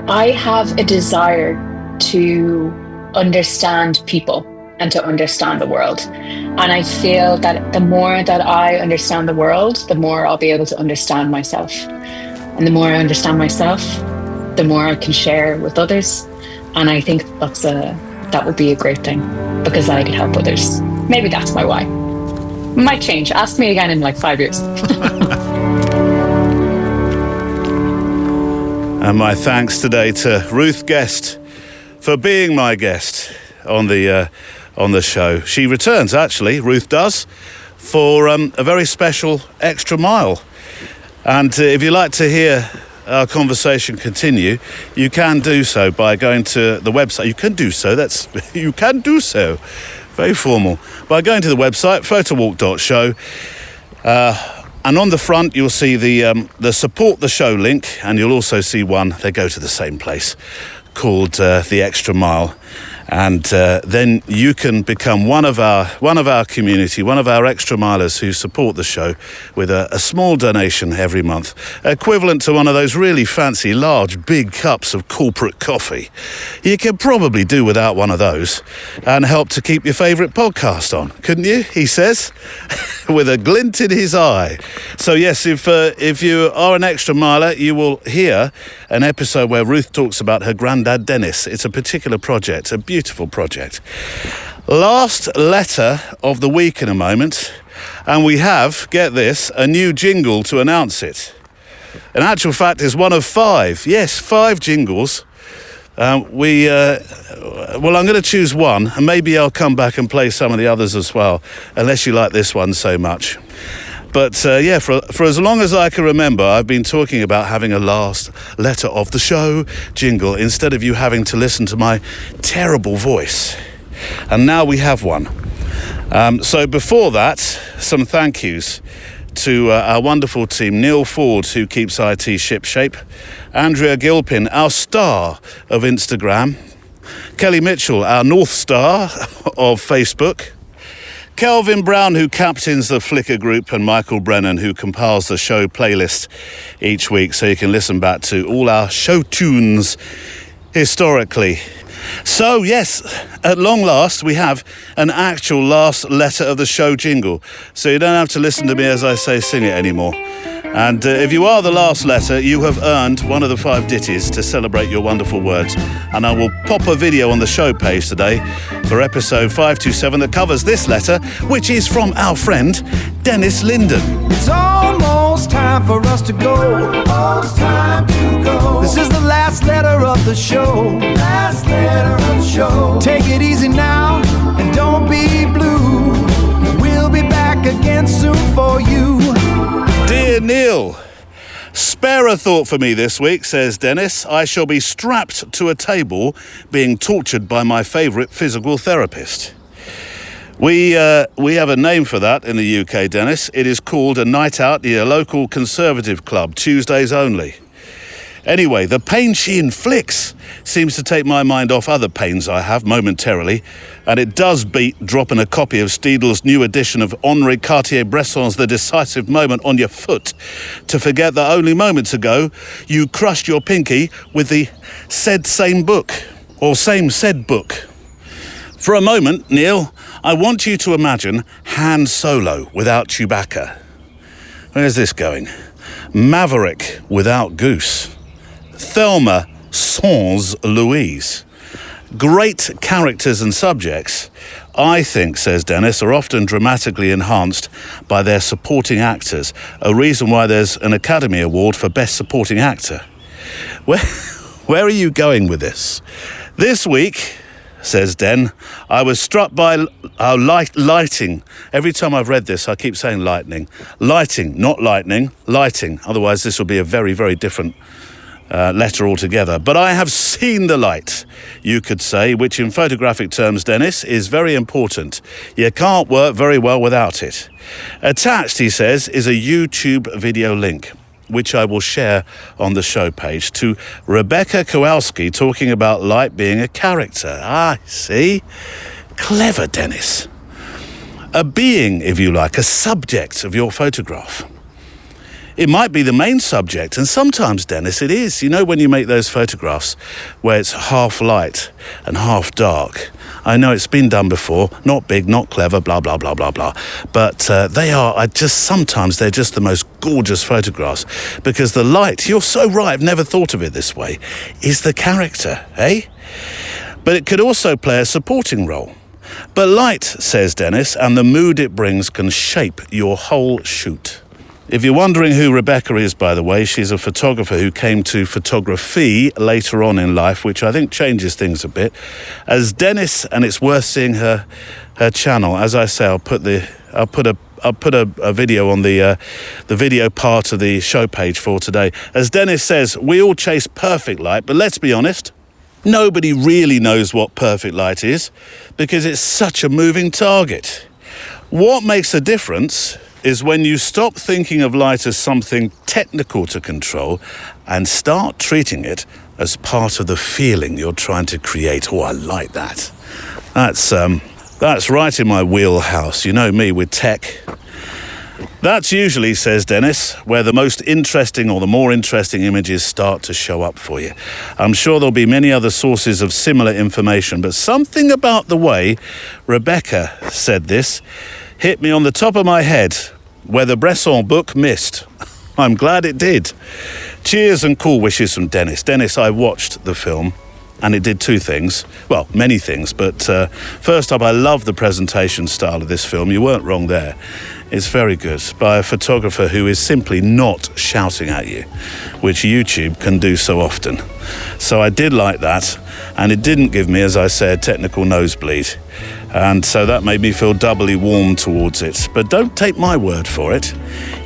I have a desire to understand people and to understand the world. And I feel that the more that I understand the world, the more I'll be able to understand myself. And the more I understand myself, the more I can share with others. And I think that would be a great thing, because I could help others. Maybe that's my why. Might change. Ask me again in like 5 years. And my thanks today to Ruth Guest for being my guest on the show. She returns, actually, Ruth does, for a very special Extra Mile. And if you'd like to hear our conversation continue, you can do so by going to the website. You can do so. Very formal. By going to the website, photowalk.show. And on the front, you'll see the support the show link, and you'll also see one, they go to the same place, called The Extra Mile. And then you can become one of our community, one of our extra milers who support the show with a small donation every month, equivalent to one of those really fancy, large, big cups of corporate coffee. You could probably do without one of those and help to keep your favourite podcast on, couldn't you? He says, with a glint in his eye. So yes, if you are an extra miler, you will hear an episode where Ruth talks about her granddad Dennis. It's a particular project, a beautiful project. Last letter of the week in a moment, and we have, get this, a new jingle to announce it. In actual fact, it's one of 5. Yes, 5 jingles. I'm going to choose one, and maybe I'll come back and play some of the others as well, unless you like this one so much. But for as long as I can remember, I've been talking about having a last letter of the show jingle instead of you having to listen to my terrible voice. And now we have one. So before that, some thank yous to our wonderful team, Neil Ford, who keeps IT shipshape, Andrea Gilpin, our star of Instagram, Kelly Mitchell, our North Star of Facebook, Kelvin Brown, who captains the Flickr group, and Michael Brennan, who compiles the show playlist each week so you can listen back to all our show tunes historically. So, yes, at long last, we have an actual last letter of the show jingle. So you don't have to listen to me as I say sing it anymore. And if you are the last letter, you have earned one of the 5 ditties to celebrate your wonderful words. And I will pop a video on the show page today for episode 527 that covers this letter, which is from our friend Dennis Linden. It's almost time for us to go. Almost time to go. This is the last letter of the show. Last letter of the show. Take it easy now and don't be blue. We'll be back again soon for you. Dear Neil, spare a thought for me this week, says Dennis. I shall be strapped to a table being tortured by my favourite physical therapist. We have a name for that in the UK, Dennis. It is called a night out at your local conservative club, Tuesdays only. Anyway, the pain she inflicts seems to take my mind off other pains I have momentarily, and it does beat dropping a copy of Steedle's new edition of Henri Cartier-Bresson's The Decisive Moment on your foot to forget that only moments ago you crushed your pinky with the said same book, or same said book. For a moment, Neil, I want you to imagine Han Solo without Chewbacca. Where's this going? Maverick without Goose. Thelma sans Louise. Great characters and subjects, I think, says Dennis, are often dramatically enhanced by their supporting actors, a reason why there's an Academy Award for Best Supporting Actor. Where are you going with this? This week, says Den, I was struck by lighting. Every time I've read this, I keep saying lightning. Lighting, not lightning, lighting. Otherwise, this will be a very, very different letter altogether. But I have seen the light, you could say, which in photographic terms, Dennis, is very important. You can't work very well without it. Attached, he says, is a YouTube video link, which I will share on the show page, to Rebecca Kowalski talking about light being a character. Ah, see? Clever, Dennis. A being, if you like, a subject of your photograph. It might be the main subject, and sometimes, Dennis, it is. You know, when you make those photographs where it's half light and half dark. I know it's been done before, not big, not clever, blah, blah, blah, blah, blah. But sometimes they're just the most gorgeous photographs, because the light, you're so right, I've never thought of it this way, is the character, eh? But it could also play a supporting role. But light, says Dennis, and the mood it brings can shape your whole shoot. If you're wondering who Rebecca is, by the way, she's a photographer who came to photography later on in life, which I think changes things a bit. As Dennis, and it's worth seeing her channel. As I say, I'll put a video on the video part of the show page for today. As Dennis says, we all chase perfect light, but let's be honest, nobody really knows what perfect light is because it's such a moving target. What makes a difference is when you stop thinking of light as something technical to control and start treating it as part of the feeling you're trying to create. Oh, I like that. That's right in my wheelhouse. You know me with tech. That's usually, says Dennis, where the most interesting or the more interesting images start to show up for you. I'm sure there'll be many other sources of similar information, but something about the way Rebecca said this hit me on the top of my head where the Bresson book missed. I'm glad it did. Cheers and cool wishes from Dennis. Dennis, I watched the film and it did two things. Well, many things, but first up, I love the presentation style of this film. You weren't wrong there. It's very good, by a photographer who is simply not shouting at you, which YouTube can do so often. So I did like that, and it didn't give me, as I said, technical nosebleed. And so that made me feel doubly warm towards it. But don't take my word for it.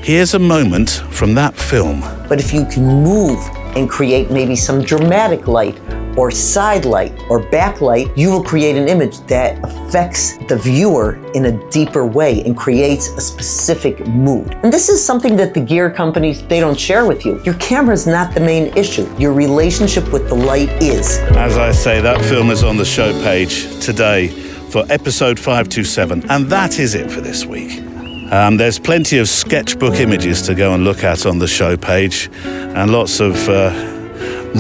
Here's a moment from that film. But if you can move and create maybe some dramatic light or side light or backlight, you will create an image that affects the viewer in a deeper way and creates a specific mood. And this is something that the gear companies, they don't share with you. Your camera is not the main issue. Your relationship with the light is. As I say, that film is on the show page today for episode 527, and that is it for this week. There's plenty of sketchbook images to go and look at on the show page, and lots of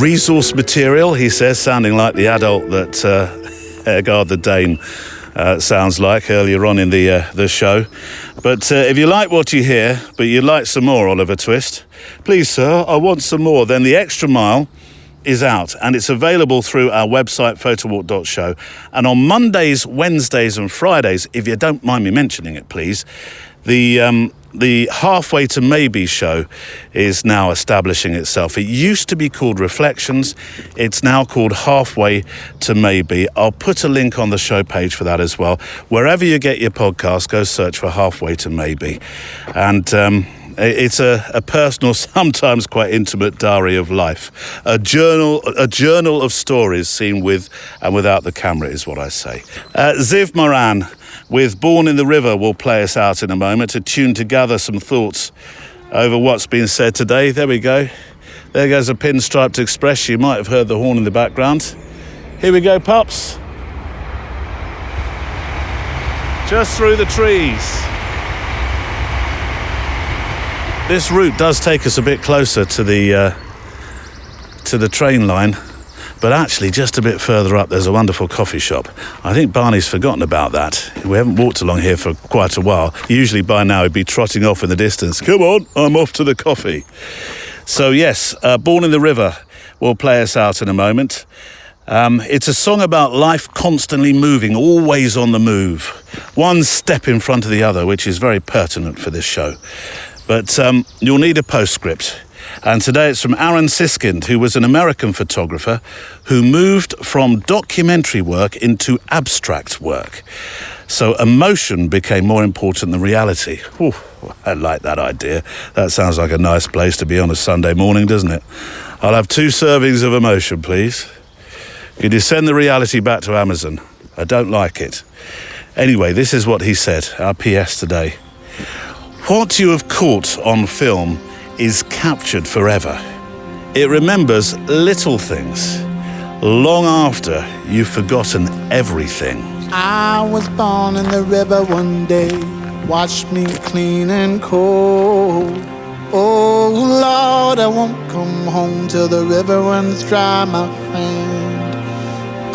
resource material, he says, sounding like the adult that Hegaard the Dane sounds like, earlier on in the show. But if you like what you hear, but you'd like some more Oliver Twist, please, sir, I want some more, then The Extra Mile is out, and it's available through our website, photowalk.show. And on Mondays, Wednesdays and Fridays, if you don't mind me mentioning it, please, the Halfway to Maybe show is now establishing itself. It used to be called Reflections. It's now called Halfway to Maybe. I'll put a link on the show page for that as well. Wherever you get your podcast, go search for Halfway to Maybe. And it's a personal, sometimes quite intimate diary of life. A journal of stories seen with and without the camera is what I say. Ziv Moran with Born in the River will play us out in a moment to tune together some thoughts over what's been said today. There we go. There goes a Pinstriped Express. You might have heard the horn in the background. Here we go, pups. Just through the trees. This route does take us a bit closer to the train line, but actually just a bit further up there's a wonderful coffee shop. I think Barney's forgotten about that. We haven't walked along here for quite a while. Usually by now he'd be trotting off in the distance. Come on, I'm off to the coffee. So yes, Born in the River will play us out in a moment. It's a song about life constantly moving, always on the move. One step in front of the other, which is very pertinent for this show. But you'll need a postscript. And today it's from Aaron Siskind, who was an American photographer who moved from documentary work into abstract work. So emotion became more important than reality. Ooh, I like that idea. That sounds like a nice place to be on a Sunday morning, doesn't it? I'll have 2 servings of emotion, please. Could you send the reality back to Amazon? I don't like it. Anyway, this is what he said, our PS today. What you have caught on film is captured forever. It remembers little things long after you've forgotten everything. I was born in the river one day, washed me clean and cold. Oh Lord, I won't come home till the river runs dry, my friend.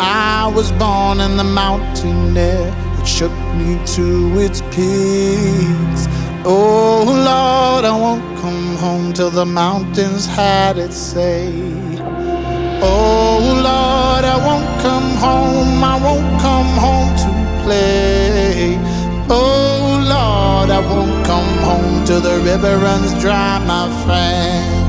I was born in the mountain air, it shook me to its peaks. Oh Lord, I won't come home till the mountains had its say. Oh Lord, I won't come home, I won't come home to play. Oh Lord, I won't come home till the river runs dry, my friend.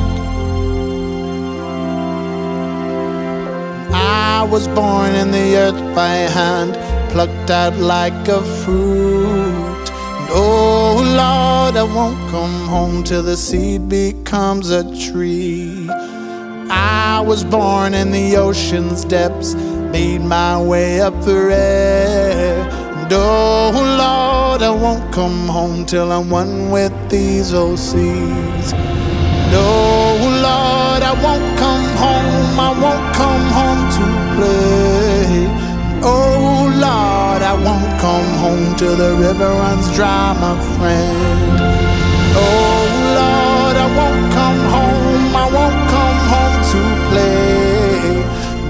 I was born in the earth by hand, plucked out like a fruit. Oh Lord, I won't come home till the seed becomes a tree. I was born in the ocean's depths, made my way up the air. And oh Lord, I won't come home till I'm one with these old seas. And oh Lord, I won't come home, I won't come home to play. Oh Lord, I won't come home till the river runs dry, my friend. Oh Lord, I won't come home, I won't come home to play.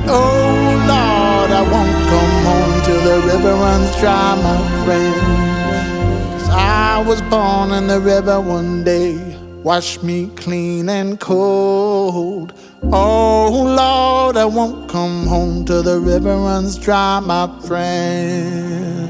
Oh Lord, I won't come home till the river runs dry, my friend. 'Cause I was born in the river one day, washed me clean and cold. Oh Lord, I won't come home till the river runs dry, my friend.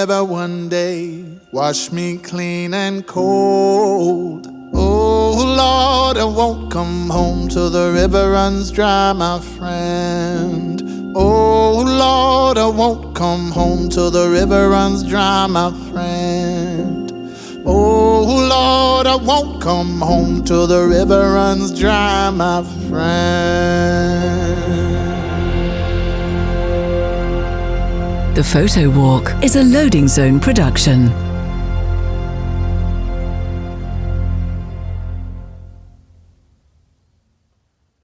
One day, wash me clean and cold. Oh Lord, I won't come home till the river runs dry, my friend. Oh Lord, I won't come home till the river runs dry, my friend. Oh Lord, I won't come home till the river runs dry, my friend. The Photo Walk is a Loading Zone production.